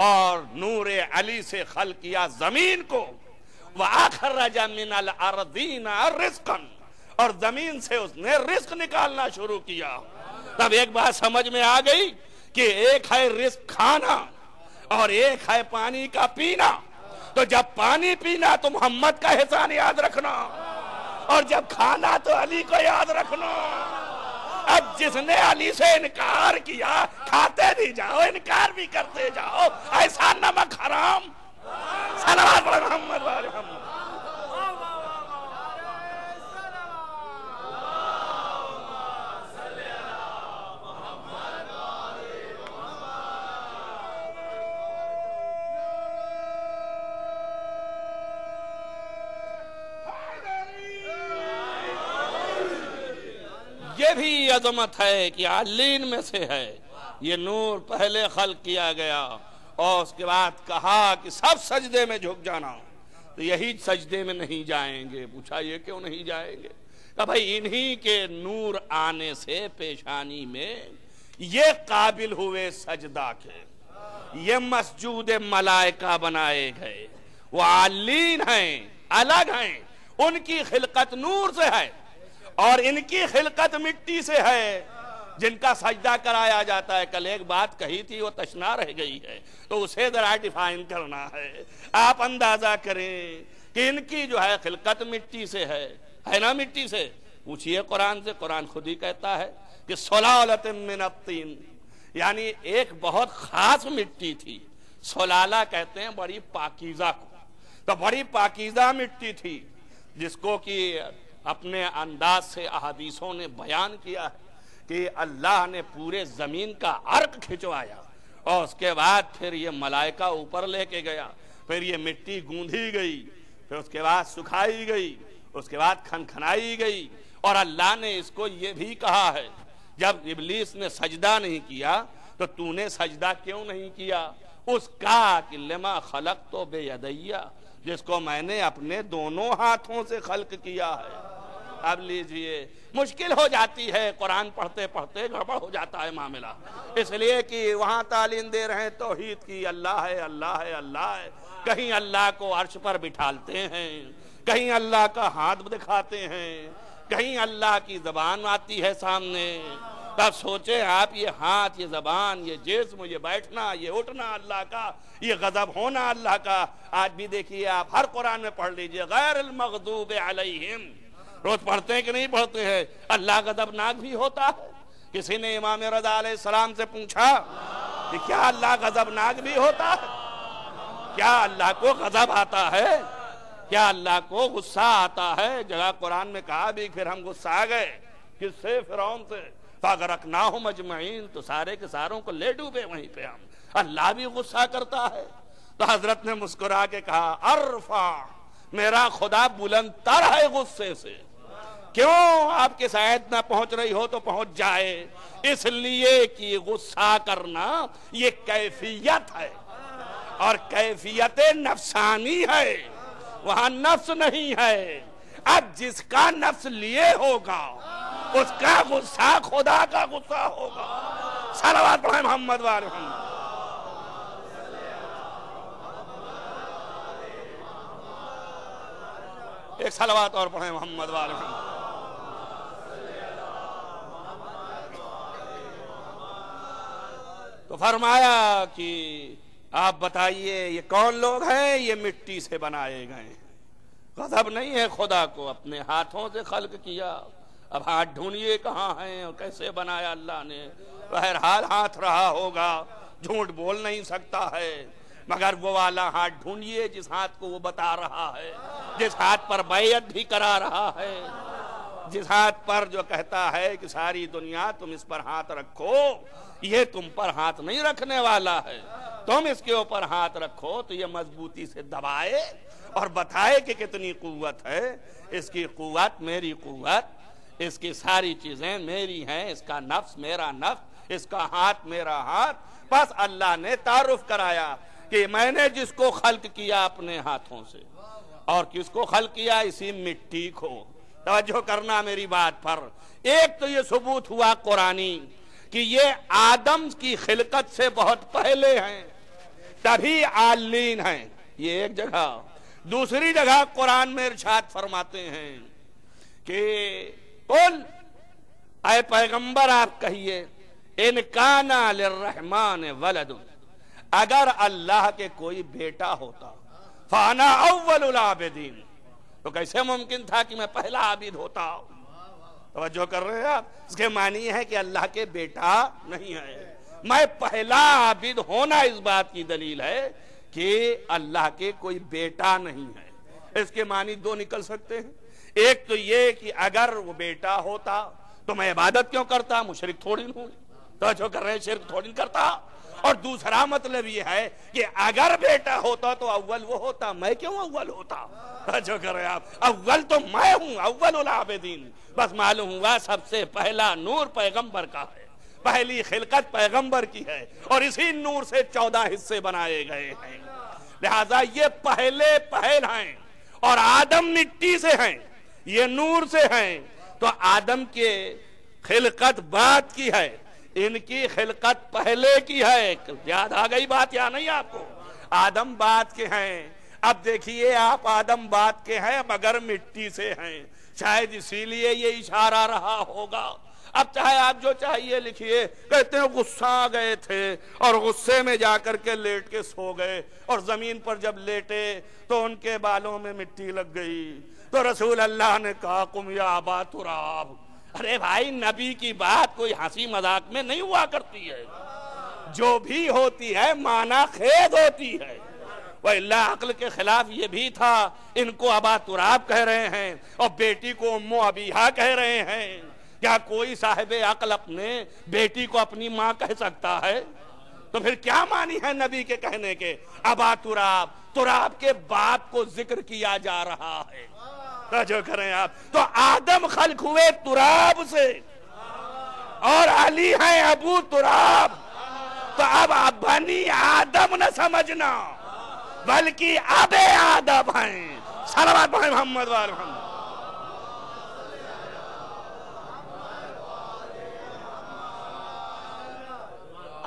اور نور علی سے خلق کیا زمین کو۔ وَأَخْرَجَ مِنَ الْأَرْضِينَ رِزْقًا، اور زمین سے اس نے رزق نکالنا شروع کیا۔ تب ایک بات سمجھ میں آ گئی کہ ایک ہے رزق کھانا اور ایک ہے پانی کا پینا۔ تو جب پانی پینا تو محمد کا احسان یاد رکھنا، اور جب کھانا تو علی کو یاد رکھنا۔ اب جس نے علی سے انکار کیا، کھاتے بھی جاؤ انکار بھی کرتے جاؤ، ایسا نمک حرام۔ صلوات پڑھیں محمد وآل محمد۔ یہ بھی عظمت ہے کہ عالین میں سے ہے، یہ نور پہلے خلق کیا گیا، اور اس کے بعد کہا کہ سب سجدے میں جھک جانا، تو یہی سجدے میں نہیں جائیں گے۔ پوچھا یہ کیوں نہیں جائیں گے؟ کہ بھائی انہی کے نور آنے سے پیشانی میں یہ قابل ہوئے سجدہ کے، یہ مسجود ملائکہ بنائے گئے، وہ عالین ہیں، الگ ہیں، ان کی خلقت نور سے ہے اور ان کی خلقت مٹی سے ہے، جن کا سجدہ کرایا جاتا ہے۔ کل ایک بات کہی تھی وہ تشنا رہ گئی ہے، تو اسے ذرا ڈیفائن کرنا ہے۔ آپ اندازہ کریں کہ ان کی جو ہے خلقت مٹی سے ہے نا؟ مٹی سے پوچھئے قرآن سے، قرآن خود ہی کہتا ہے کہ سلالۃ من الطین، یعنی ایک بہت خاص مٹی تھی۔ سلالہ کہتے ہیں بڑی پاکیزہ کو، تو بڑی پاکیزہ مٹی تھی، جس کو کہ اپنے انداز سے احادیثوں نے بیان کیا ہے کہ اللہ نے پورے زمین کا عرق کھچوایا، اور اس کے بعد پھر یہ ملائکہ اوپر لے کے گیا، پھر یہ مٹی گوندھی گئی، پھر اس کے بعد سکھائی گئی، اس کے بعد کھنکھنائی گئی، اور اللہ نے اس کو یہ بھی کہا ہے جب ابلیس نے سجدہ نہیں کیا تو تو نے سجدہ کیوں نہیں کیا؟ اس کا کہ لما خلق تو بے یدیا، جس کو میں نے اپنے دونوں ہاتھوں سے خلق کیا ہے۔ اب لیجئے مشکل ہو جاتی ہے، قرآن پڑھتے پڑھتے گڑبڑ ہو جاتا ہے معاملہ، اس لیے کہ وہاں تعلیم دے رہے ہیں توحید کی، اللہ ہے اللہ ہے اللہ ہے، کہیں اللہ کو عرش پر بٹھالتے ہیں، کہیں اللہ کا ہاتھ دکھاتے ہیں، کہیں اللہ کی زبان آتی ہے سامنے۔ تب سوچیں آپ، یہ ہاتھ، یہ زبان، یہ جسم، یہ بیٹھنا، یہ اٹھنا اللہ کا، یہ غضب ہونا اللہ کا۔ آج بھی دیکھیے آپ ہر قرآن میں پڑھ لیجئے غیر المغضوب علیہم، روز پڑھتے ہیں کہ نہیں پڑھتے ہیں؟ اللہ غضبناک بھی ہوتا ہے؟ کسی نے امام رضا علیہ السلام سے پوچھا کہ کیا اللہ غضبناک بھی ہوتا ہے؟ کیا اللہ کو غضب آتا ہے؟ کیا اللہ کو غصہ آتا ہے؟ جگہ قرآن میں کہا بھی پھر ہم غصہ آ گئے، کس سے؟ فرعون سے، فَأَغْرَقْنَاهُمْ أَجْمَعِينَ، تو سارے کے ساروں کو لے ڈوبے وہیں پہ ہم۔ اللہ بھی غصہ کرتا ہے؟ تو حضرت نے مسکرا کے کہا ارفع، میرا خدا بلند تر ہے غصے سے۔ کیوں؟ آپ کے شاید نہ پہنچ رہی ہو تو پہنچ جائے، اس لیے کہ غصہ کرنا یہ کیفیت ہے، اور کیفیت نفسانی ہے، وہاں نفس نہیں ہے۔ اب جس کا نفس لیے ہوگا اس کا غصہ خدا کا غصہ ہوگا۔ صلوات پڑھیں محمد وآل محمد۔ ایک صلوات اور پڑھیں محمد وآل محمد۔ تو فرمایا کہ آپ بتائیے یہ کون لوگ ہیں؟ یہ مٹی سے بنائے گئے۔ غضب نہیں ہے خدا کو، اپنے ہاتھوں سے خلق کیا۔ اب ہاتھ ڈھونڈیے کہاں ہیں اور کیسے بنایا اللہ نے؟ بہرحال ہاتھ رہا ہوگا، جھوٹ بول نہیں سکتا ہے، مگر وہ والا ہاتھ ڈھونڈیے جس ہاتھ کو وہ بتا رہا ہے، جس ہاتھ پر بیعت بھی کرا رہا ہے، جس ہاتھ پر جو کہتا ہے کہ ساری دنیا تم اس پر ہاتھ رکھو، یہ تم پر ہاتھ نہیں رکھنے والا ہے، تم اس کے اوپر ہاتھ رکھو تو یہ مضبوطی سے دبائے اور بتائے کہ کتنی قوت ہے۔ اس کی قوت میری قوت، اس کی ساری چیزیں میری ہیں، اس کا نفس میرا نفس، اس کا ہاتھ میرا ہاتھ۔ بس اللہ نے تعارف کرایا کہ میں نے جس کو خلق کیا اپنے ہاتھوں سے، اور کس کو خلق کیا؟ اسی مٹی کو۔ توجہ کرنا میری بات پر۔ ایک تو یہ ثبوت ہوا قرآنی کہ یہ آدم کی خلقت سے بہت پہلے ہیں، تبھی عالین ہیں، یہ ایک جگہ۔ دوسری جگہ قرآن میں ارشاد فرماتے ہیں کہ قل، اے پیغمبر آپ کہیے، ان کان للرحمن ولد، اگر اللہ کے کوئی بیٹا ہوتا، فانا اول العابدین، تو کیسے ممکن تھا کہ میں پہلا عابد ہوتا؟ توجہ کر رہے ہیں آپ؟ اس کے معنی ہے کہ اللہ کے بیٹا نہیں ہے، میں پہلا عابد ہونا اس بات کی دلیل ہے کہ اللہ کے کوئی بیٹا نہیں ہے۔ اس کے معنی دو نکل سکتے ہیں، ایک تو یہ کہ اگر وہ بیٹا ہوتا تو میں عبادت کیوں کرتا؟ مشرک تھوڑی ہوں، توجہ کر رہے ہیں، شرک تھوڑی کرتا۔ اور دوسرا مطلب یہ ہے کہ اگر بیٹا ہوتا تو اول وہ ہوتا، میں کیوں اول ہوتا؟ توجہ کر رہے ہیں آپ؟ اول تو میں ہوں، اول العابدین۔ بس معلوم ہوا سب سے پہلا نور پیغمبر کا ہے، پہلی خلقت پیغمبر کی ہے، اور اسی نور سے 14 حصے بنائے گئے ہیں، لہذا یہ پہلے پہل ہیں، اور آدم مٹی سے ہیں، یہ نور سے ہیں، تو آدم کے خلقت بعد کی ہے، ان کی خلقت پہلے کی ہے۔ یاد آ گئی بات یا نہیں آپ کو؟ آدم بعد کے ہیں۔ اب دیکھیے آپ، آدم بعد کے ہیں مگر مٹی سے ہیں، شاید اسی لیے یہ اشارہ رہا ہوگا۔ اب چاہے آپ جو چاہیے لکھیے، کہتے ہیں غصہ آ گئے تھے اور غصے میں جا کر کے لیٹ کے سو گئے، اور زمین پر جب لیٹے تو ان کے بالوں میں مٹی لگ گئی، تو رسول اللہ نے کہا قم یا ابا تراب۔ ارے بھائی، نبی کی بات کوئی ہنسی مذاق میں نہیں ہوا کرتی ہے، جو بھی ہوتی ہے معنی خیز ہوتی ہے۔ وَإِلَّا عقل کے خلاف یہ بھی تھا، ان کو ابا تراب کہہ رہے ہیں اور بیٹی کو امو ابیہا کہہ رہے ہیں۔ کیا کوئی صاحب عقل اپنے بیٹی کو اپنی ماں کہہ سکتا ہے؟ تو پھر کیا معنی ہے نبی کے کہنے کے ابا تراب؟ تراب کے باپ کو ذکر کیا جا رہا ہے. جو کریں آپ تو آدم خلق ہوئے تراب سے اور علی ہیں ابو تراب. تو اب بنی آدم نہ سمجھنا بلکہ اب آدم ہیں. صلوات پڑھیں محمد وآل محمد.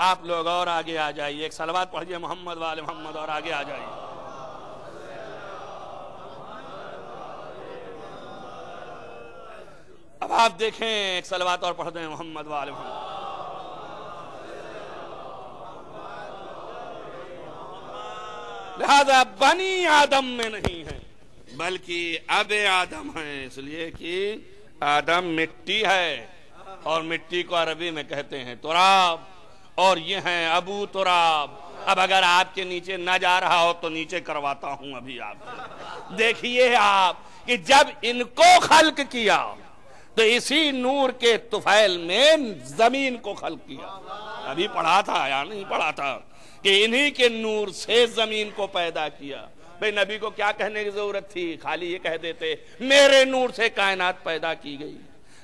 آپ لوگ اور آگے آ جائیے, ایک صلوات پڑھیے محمد وآل محمد اور آگے آ جائیے. اب آپ دیکھیں ایک صلوات اور پڑھ دیں محمد وآل محمد. لہذا بنی آدم میں نہیں ہے بلکہ اب آدم ہیں, اس لیے کہ آدم مٹی ہے اور مٹی کو عربی میں کہتے ہیں تراب, اور یہ ہیں ابو تراب. اب اگر آپ کے نیچے نہ جا رہا ہو تو نیچے کرواتا ہوں ابھی. آپ دیکھیے آپ کہ جب ان کو خلق کیا تو اسی نور کے طفیل میں زمین کو خلق کیا. ابھی پڑھا تھا یا نہیں پڑھا تھا کہ انہی کے نور سے زمین کو پیدا کیا. بھئی نبی کو کیا کہنے کی ضرورت تھی, خالی یہ کہہ دیتے میرے نور سے کائنات پیدا کی گئی.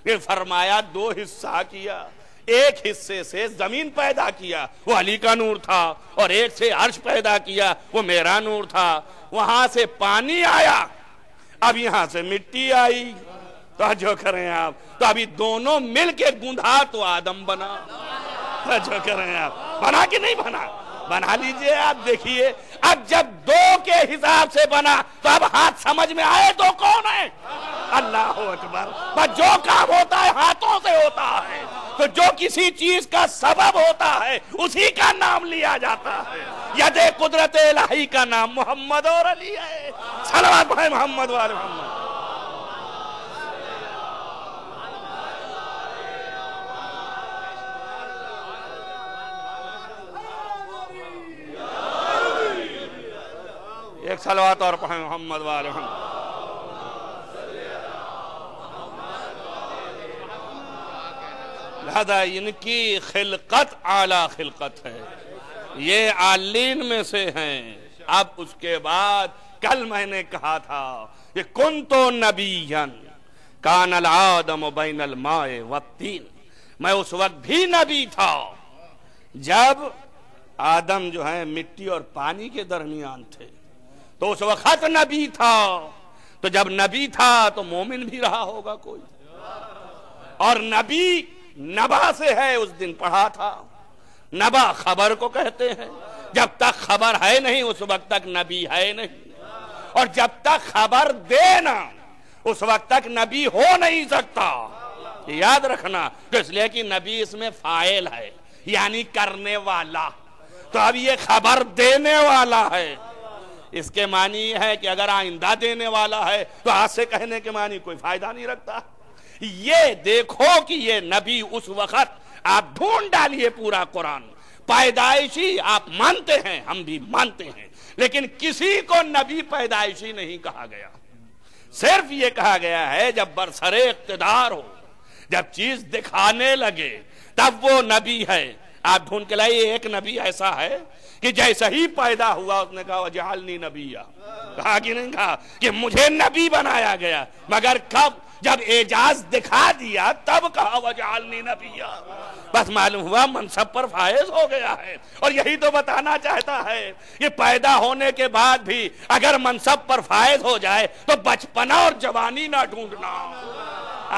پھر فرمایا دو حصہ کیا, ایک حصے سے زمین پیدا کیا وہ علی کا نور تھا, اور ایک سے عرش پیدا کیا وہ میرا نور تھا. وہاں سے پانی آیا, اب یہاں سے مٹی آئی. تو جو کریں آپ تو ابھی دونوں مل کے گندھا تو آدم بنا. جو کریں آپ بنا کہ نہیں بنا؟ بنا لیجئے. آپ دیکھیے اب جب دو کے حساب سے بنا تو اب ہاتھ سمجھ میں آئے دو کون ہے؟ اللہ اکبر. بس جو کام ہوتا ہے ہاتھوں سے ہوتا ہے, تو جو کسی چیز کا سبب ہوتا ہے اسی کا نام لیا جاتا ہے. ید قدرت الہی کا نام محمد اور علی ہے. صلوات پڑھیں محمد وآل محمد. ایک صلوات اور پڑھیں محمد وآل محمد. لہذا ان کی خلقت اعلیٰ خلقت ہے, یہ عالین میں سے ہیں. اب اس کے بعد کل میں نے کہا تھا کہ کنتو نبیًا کان الآدم بین الماء والطین, میں اس وقت بھی نبی تھا جب آدم جو ہے مٹی اور پانی کے درمیان تھے. تو اس وقت نبی تھا, تو جب نبی تھا تو مومن بھی رہا ہوگا کوئی, اور نبی نبا سے ہے. اس دن پڑھا تھا نبا خبر کو کہتے ہیں. جب تک خبر ہے نہیں اس وقت تک نبی ہے نہیں, اور جب تک خبر دینا اس وقت تک نبی ہو نہیں سکتا. یاد رکھنا, تو اس لیے کہ نبی اس میں فاعل ہے یعنی کرنے والا. تو اب یہ خبر دینے والا ہے. اس کے معنی یہ ہے کہ اگر آئندہ دینے والا ہے تو آج سے کہنے کے معنی کوئی فائدہ نہیں رکھتا. یہ دیکھو کہ یہ نبی اس وقت, آپ ڈھونڈ ڈالیے پورا قرآن, پیدائشی آپ مانتے ہیں, ہم بھی مانتے ہیں, لیکن کسی کو نبی پیدائشی نہیں کہا گیا. صرف یہ کہا گیا ہے جب برسر اقتدار ہو, جب چیز دکھانے لگے تب وہ نبی ہے. آپ ڈھونڈ کے لائیے ایک نبی ایسا ہے کہ جیسا ہی پیدا ہوا اس نے کہا وجعلنی نبیا, کہا کہ نہیں کہا کہ مجھے نبی بنایا گیا, مگر کب؟ جب اعجاز دکھا دیا تب کہا وجعلنی نبیا. بس معلوم ہوا منصب پر فائز ہو گیا ہے. اور یہی تو بتانا چاہتا ہے کہ پیدا ہونے کے بعد بھی اگر منصب پر فائز ہو جائے تو بچپنا اور جوانی نہ ڈھونڈنا.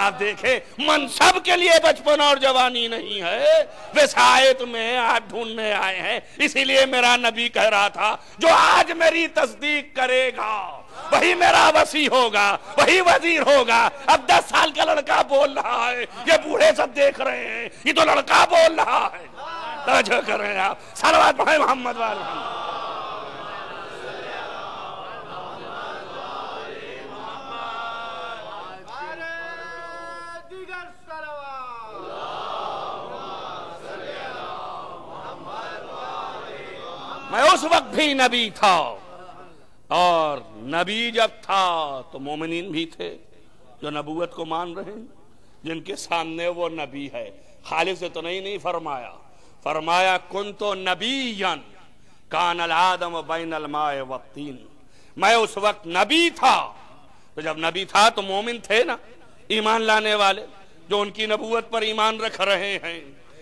آپ دیکھیں منصب کے لیے بچپن اور جوانی نہیں ہے, وسائط میں آپ ڈھونڈنے آئے ہیں. اسی لیے میرا نبی کہہ رہا تھا جو آج میری تصدیق کرے گا وہی میرا وصی ہوگا, وہی وزیر ہوگا. اب 10 سال کا لڑکا بول رہا ہے, یہ بوڑھے سب دیکھ رہے ہیں, یہ تو لڑکا بول رہا ہے. توجہ کر رہے ہیں آپ. صلوات پڑھیں محمد وآل محمد. میں اس وقت بھی نبی تھا, اور نبی جب تھا تو مومنین بھی تھے جو نبوت کو مان رہے ہیں, جن کے سامنے وہ نبی ہے. خالق سے تو نہیں فرمایا, فرمایا کنتو نبیًا کان الآدم بین الماء والطین، میں اس وقت نبی تھا۔ تو جب نبی تھا تو مومن تھے نا، ایمان لانے والے جو ان کی نبوت پر ایمان رکھ رہے ہیں،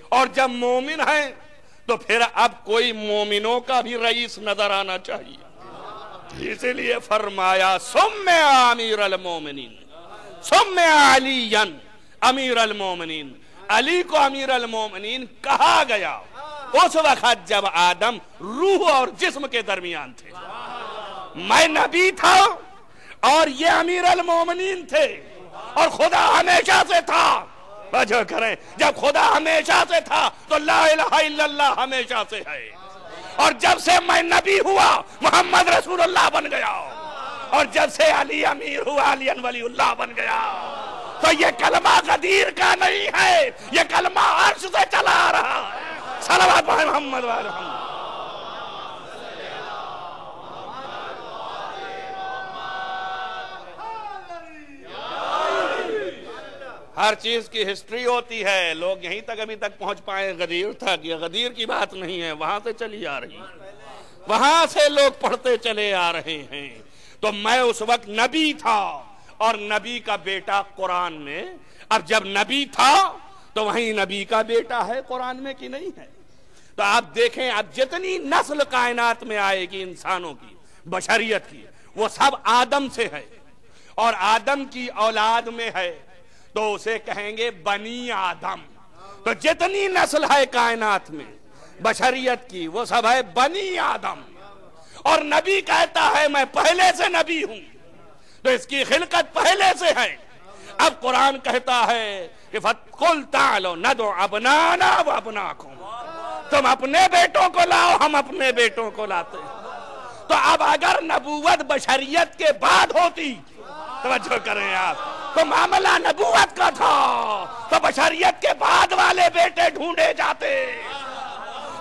اور جب مومن ہیں تو پھر اب کوئی مومنوں کا بھی رئیس نظر آنا چاہیے۔ اسی لیے فرمایا ثم امیر المومنین ثم علیٰ امیر المومنین، علی کو امیر المومنین کہا گیا اس وقت جب آدم روح اور جسم کے درمیان تھے۔ میں نبی تھا اور یہ امیر المومنین تھے، اور خدا ہمیشہ سے تھا۔ وجہ کریں، جب خدا ہمیشہ سے تھا تو لا الہ الا اللہ ہمیشہ سے ہے، اور جب سے میں نبی ہوا محمد رسول اللہ بن گیا، اور جب سے علی امیر ہوا علی ولی اللہ بن گیا۔ تو یہ کلمہ غدیر کا نہیں ہے، یہ کلمہ عرش سے چلا آ رہا ہے۔ صلوات پڑھیں محمد والے محمد۔ ہر چیز کی ہسٹری ہوتی ہے، لوگ یہیں تک ابھی تک پہنچ پائے غدیر تک، یہ غدیر کی بات نہیں ہے، وہاں سے چلی آ رہی ہے، وہاں سے لوگ پڑھتے چلے آ رہے ہیں۔ تو میں اس وقت نبی تھا، اور نبی کا بیٹا قرآن میں، اب جب نبی تھا تو وہیں نبی کا بیٹا ہے قرآن میں کہ نہیں ہے؟ تو آپ دیکھیں اب جتنی نسل کائنات میں آئے گی انسانوں کی، بشریت کی، وہ سب آدم سے ہے، اور آدم کی اولاد میں ہے تو اسے کہیں گے بنی آدم۔ تو جتنی نسل ہے کائنات میں بشریت کی وہ سب ہے بنی آدم، اور نبی کہتا ہے میں پہلے سے نبی ہوں، تو اس کی خلقت پہلے سے ہے۔ اب قرآن کہتا ہے کہ فَقُلْ تَعْلُوا نَدْعُ أَبْنَاءَنَا وَأَبْنَاءَكُمْ، تم اپنے بیٹوں کو لاؤ ہم اپنے بیٹوں کو لاتے ہیں۔ تو اب اگر نبوت بشریت کے بعد ہوتی، توجہ کریں آپ، تو معاملہ نبوت کا تھا تو بشریت کے بعد والے بیٹے ڈھونڈے جاتے۔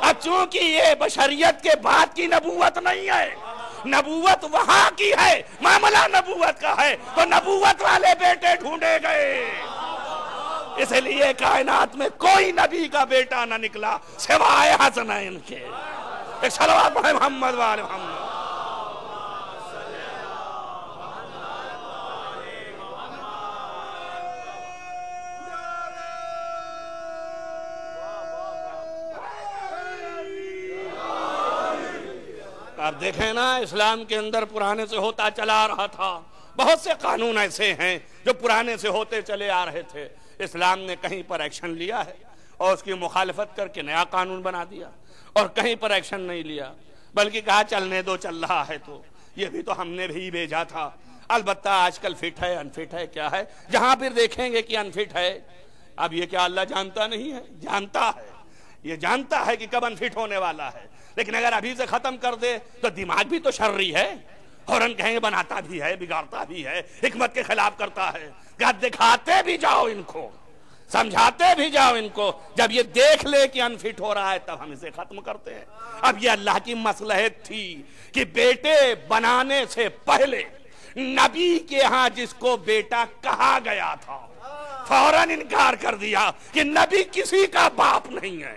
اب چونکہ یہ بشریت کے بعد کی نبوت نہیں ہے، نبوت وہاں کی ہے، معاملہ نبوت کا ہے، تو نبوت والے بیٹے ڈھونڈے گئے۔ اس لیے کائنات میں کوئی نبی کا بیٹا نہ نکلا سوائے حسنین کے۔ ایک صلوات پڑھیں محمد والے محمد۔ آپ دیکھیں نا، اسلام کے اندر پرانے سے ہوتا چلا رہا تھا، بہت سے قانون ایسے ہیں جو پرانے سے ہوتے چلے آ رہے تھے، اسلام نے کہیں پر ایکشن لیا ہے اور اس کی مخالفت کر کے نیا قانون بنا دیا، اور کہیں پر ایکشن نہیں لیا بلکہ کہا چلنے دو، چل رہا ہے تو یہ بھی تو ہم نے بھی بھیجا تھا۔ البتہ آج کل فٹ ہے انفٹ ہے کیا ہے، جہاں پھر دیکھیں گے کہ انفٹ ہے۔ اب یہ کیا اللہ جانتا نہیں ہے؟ جانتا ہے، یہ جانتا ہے کہ کب انفٹ ہونے والا ہے، لیکن اگر ابھی سے ختم کر دے تو دماغ بھی تو شرری ہے، فوراً کہیں گے بناتا بھی ہے، بگاڑتا بھی ہے، حکمت کے خلاف کرتا ہے۔ دکھاتے بھی جاؤ ان کو، سمجھاتے بھی جاؤ ان کو، جب یہ دیکھ لے کہ انفٹ ہو رہا ہے تب ہم اسے ختم کرتے ہیں۔ اب یہ اللہ کی مصلحت تھی کہ بیٹے بنانے سے پہلے نبی کے ہاں جس کو بیٹا کہا گیا تھا فوراً انکار کر دیا کہ نبی کسی کا باپ نہیں ہے۔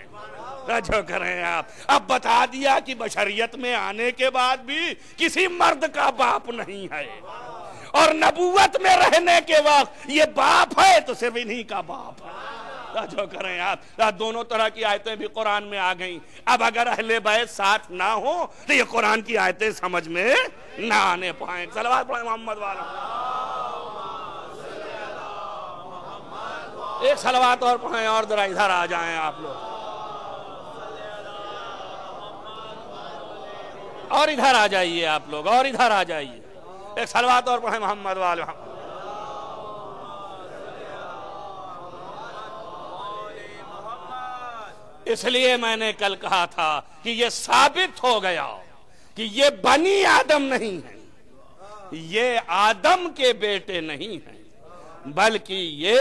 جو کریں آپ، اب بتا دیا کہ بشریت میں آنے کے بعد بھی کسی مرد کا باپ نہیں ہے، اور نبوت میں رہنے کے وقت یہ باپ ہے تو صرف انہی کا باپ ہے۔ جو کریں آپ، دونوں طرح کی آیتیں بھی قرآن میں آ گئیں۔ اب اگر اہل بیت ساتھ نہ ہو تو یہ قرآن کی آیتیں سمجھ میں نہ آنے پائیں۔ صلوات پڑھیں محمد والا۔ ایک صلوات اور پڑھیں اور ذرا ادھر آ جائیں آپ لوگ، اور ادھر آ جائیے آپ لوگ، اور ادھر آ جائیے۔ ایک صلوات اور پڑھیں محمد والے محمد۔ اس لیے میں نے کل کہا تھا کہ یہ ثابت ہو گیا کہ یہ بنی آدم نہیں ہے، یہ آدم کے بیٹے نہیں ہیں، بلکہ یہ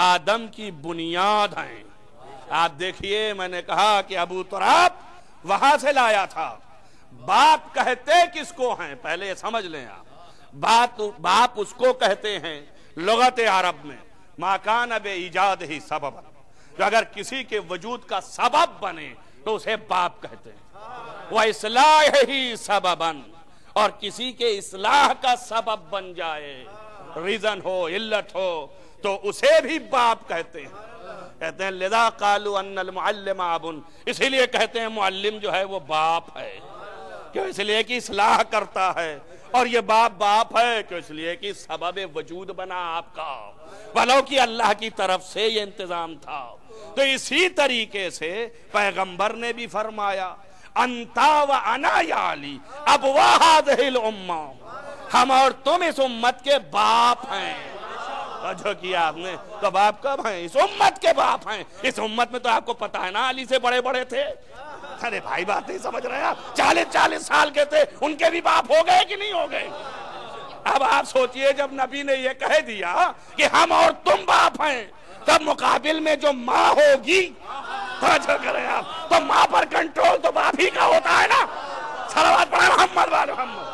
آدم کی بنیاد ہیں۔ آپ دیکھیے، میں نے کہا کہ ابو تراب وہاں سے لایا تھا۔ باپ کہتے کس کو ہیں پہلے یہ سمجھ لیں آپ، باپ اس کو کہتے ہیں لغت عرب میں ما کان بایجادہ سببا، جو اگر کسی کے وجود کا سبب بنے تو اسے باپ کہتے ہیں. وَإِصْلَاحِهِ سَبَبًا، اور کسی کے اصلاح کا سبب بن جائے، ریزن ہو، علت ہو، تو اسے بھی باپ کہتے ہیں. کہتے ہیں لذا قالوا ان المعلم اب، اسی لیے کہتے ہیں معلم جو ہے وہ باپ ہے. کیوں؟ اس لیے کہ اصلاح کرتا ہے. اور یہ باپ ہے کیوں؟ اس لیے کہ سبب وجود بنا آپ کا، ولو کہ اللہ کی طرف سے یہ انتظام تھا. تو اسی طریقے سے پیغمبر نے بھی فرمایا انتا و انا یا علی ابوا هذه الامہ، ہم اور تم اس امت کے باپ ہیں. جو کیا آپ نے تو باپ کب ہیں؟ اس امت کے باپ ہیں. اس امت میں تو آپ کو پتا ہے نا علی سے بڑے بڑے تھے. ارے بھائی بات نہیں سمجھ رہے آپ، 40 سال کے تھے، ان کے بھی باپ ہو گئے کہ نہیں ہو گئے؟ اب آپ سوچئے جب نبی نے یہ کہہ دیا کہ ہم اور تم باپ ہیں، تب مقابل میں جو ماں ہوگی توجہ کریں آپ، تو ماں پر کنٹرول تو باپ ہی کا ہوتا ہے نا. صلوات پڑھیں محمد وآل محمد.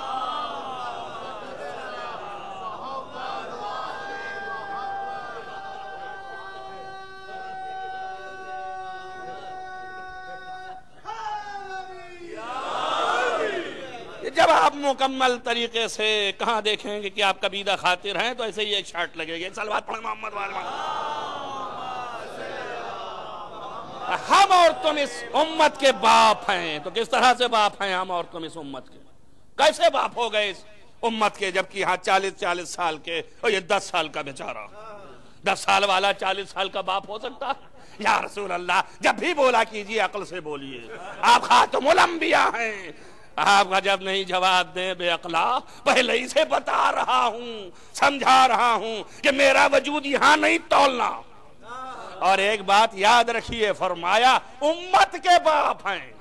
جب آپ مکمل طریقے سے کہاں دیکھیں گے کہ آپ کبیدہ خاطر ہیں تو ایسے ہی ایک شارٹ لگے گی. صلوات پڑھیں محمد وآل محمد. ہم اور تم اس امت کے باپ ہیں. تو کس طرح سے باپ ہیں ہم اور تم اس امت کے؟ کیسے باپ ہو گئے اس امت کے جبکہ یہاں 40 سال کے اور یہ 10 سال کا بیچارہ؟ 10 سال والا 40 سال کا باپ ہو سکتا؟ یا رسول اللہ جب بھی بولا کیجئے عقل سے بولیے، آپ خاتم الانبیاء ہیں. آپ کا جب نہیں جواب دیں بے عقلا، پہلے ہی سے بتا رہا ہوں، سمجھا رہا ہوں کہ میرا وجود یہاں نہیں تولنا. اور ایک بات یاد رکھیے، فرمایا امت کے باپ ہیں.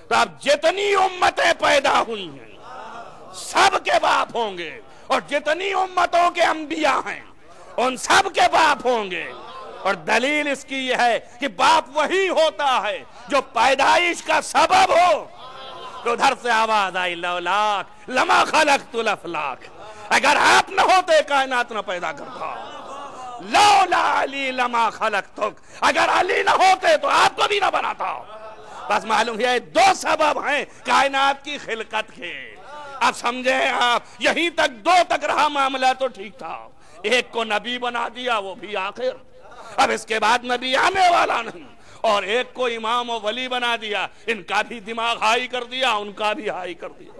تو اب جتنی امتیں پیدا ہوئی ہیں سب کے باپ ہوں گے، اور جتنی امتوں کے انبیاء ہیں ان سب کے باپ ہوں گے. اور دلیل اس کی یہ ہے کہ باپ وہی ہوتا ہے جو پیدائش کا سبب ہو. تو ادھر سے آواز آئی لولاک لما خلقت الافلاک، اگر آپ نہ ہوتے کائنات نہ پیدا کرتا. لولا علی لما خلقتک، اگر علی نہ ہوتے تو آپ کو بھی نہ بناتا. بس معلوم ہے 2 سبب ہیں کائنات کی خلقت کے. اب سمجھیں آپ، یہیں تک 2 تک رہا معاملہ تو ٹھیک تھا. ایک کو نبی بنا دیا وہ بھی آخر، اب اس کے بعد نبی آنے والا نہیں. اور ایک کو امام و ولی بنا دیا، ان کا بھی دماغ ہائی کر دیا، ان کا بھی ہائی کر دیا.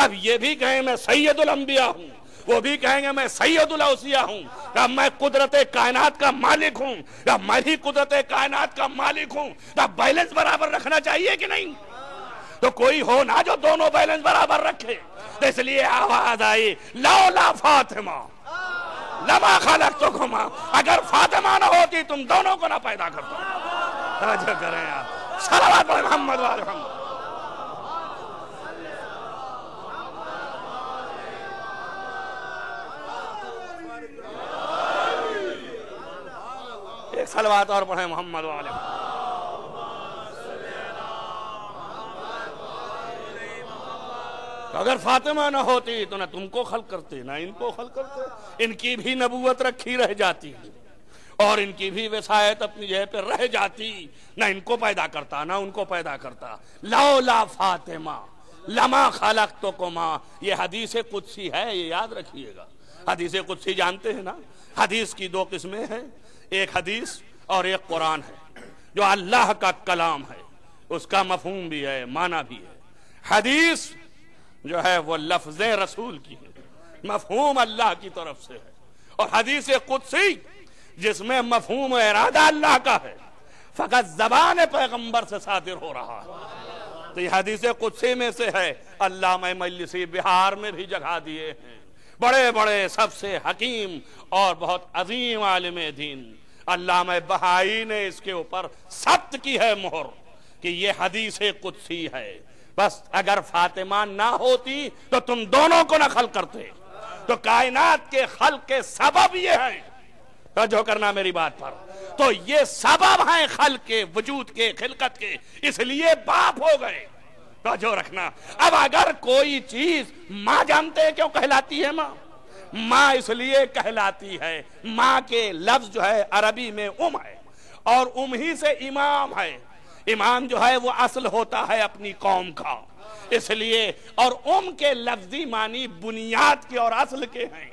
اب یہ بھی کہیں میں سید الانبیاء ہوں، وہ بھی کہیں گے میں سید الاوصیاء ہوں. اب میں قدرت کائنات کا مالک ہوں، اب میں بھی قدرت کائنات کا مالک ہوں. اب بیلنس برابر رکھنا چاہیے کہ نہیں؟ تو کوئی ہو نا جو دونوں بیلنس برابر رکھے. تو اس لیے آواز آئی لولا فاطمہ لما خلقتکما، اگر فاطمہ نہ ہوتی تم دونوں کو نہ پیدا کرتا. توجہ کریں آپ. صلوات پڑھیں محمد وآل محمد. ایک صلوات اور پڑھیں محمد وآل محمد. اگر فاطمہ نہ ہوتی تو نہ تم کو خلق کرتے نہ ان کو خلق کرتے. ان کی بھی نبوت رکھی رہ جاتی اور ان کی بھی وصایت اپنی جگہ پہ رہ جاتی، نہ ان کو پیدا کرتا نہ ان کو پیدا کرتا. لولا فاطمہ لما خلقتکما، یہ حدیث قدسی ہے، یہ یاد رکھیے گا. حدیث قدسی جانتے ہیں نا؟ حدیث کی 2 قسمیں ہیں، ایک حدیث اور ایک قرآن ہے جو اللہ کا کلام ہے، اس کا مفہوم بھی ہے، معنی بھی ہے. حدیث جو ہے وہ لفظ رسول کی ہے، مفہوم اللہ کی طرف سے ہے. اور حدیث قدسی جس میں مفہوم و ارادہ اللہ کا ہے، فقط زبان پیغمبر سے صادر ہو رہا ہے. تو یہ حدیث قدسی میں سے ہے. علامہ مجلسی بہار میں بھی جگہ دیے ہیں. بڑے بڑے سب سے حکیم اور بہت عظیم عالم دین علامہ بہائی نے اس کے اوپر ثبت کی ہے مہر کہ یہ حدیث قدسی ہے. بس اگر فاطمہ نہ ہوتی تو تم دونوں کو نہ خلق کرتے. تو کائنات کے خلق کے سبب یہ ہیں، توجہ کرنا میری بات پر. تو یہ سبب ہیں خلق کے، وجود کے، خلقت کے، اس لیے باپ ہو گئے. توجہ رکھنا. اب اگر کوئی چیز ماں جانتے ہیں کیوں کہلاتی ہے؟ ماں اس لیے کہلاتی ہے، ماں کے لفظ جو ہے عربی میں ہے، اور ہی سے امام ہے. امام جو ہے وہ اصل ہوتا ہے اپنی قوم کا، اس لیے اور کے لفظی معنی بنیاد کے اور اصل کے ہیں،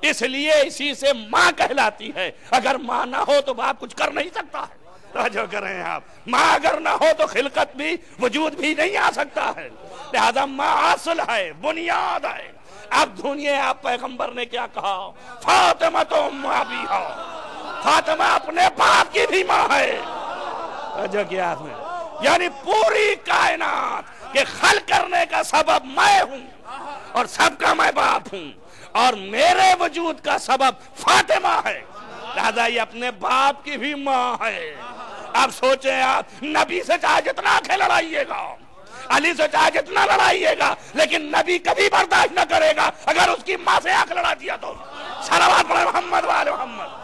اس لیے اسی سے ماں کہلاتی ہے. اگر ماں نہ ہو تو باپ کچھ کر نہیں سکتا ہے. توجہ کریں آپ، ماں اگر نہ ہو تو خلقت بھی وجود بھی نہیں آ سکتا ہے. لہذا ماں اصل ہے، بنیاد ہے. اب دھنیے آپ پیغمبر نے کیا کہا، فاطمہ تو ام ابیہا، فاطمہ اپنے باپ کی بھی ماں ہے. توجہ کیا آپ نے، یعنی پوری کائنات کے خلق کرنے کا سبب میں ہوں اور سب کا میں باپ ہوں، اور میرے وجود کا سبب فاطمہ ہے. لہذا یہ اپنے باپ کی بھی ماں ہے. اب سوچیں آپ، نبی سے چاہے جتنا آنکھیں لڑائیے گا، علی سے چاہے جتنا لڑائیے گا، لیکن نبی کبھی برداشت نہ کرے گا اگر اس کی ماں سے آنکھ لڑا دیا تو. صلوات پڑھیں محمد وآل محمد.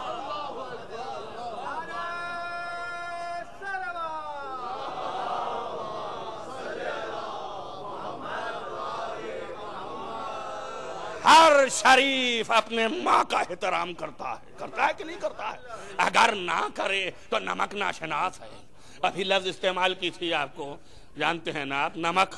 ہر شریف اپنے ماں کا احترام کرتا ہے کہ نہیں کرتا ہے؟ اگر نہ کرے تو نمک ناشناس ہے. ابھی لفظ استعمال کی تھی، آپ کو جانتے ہیں نا آپ، نمک.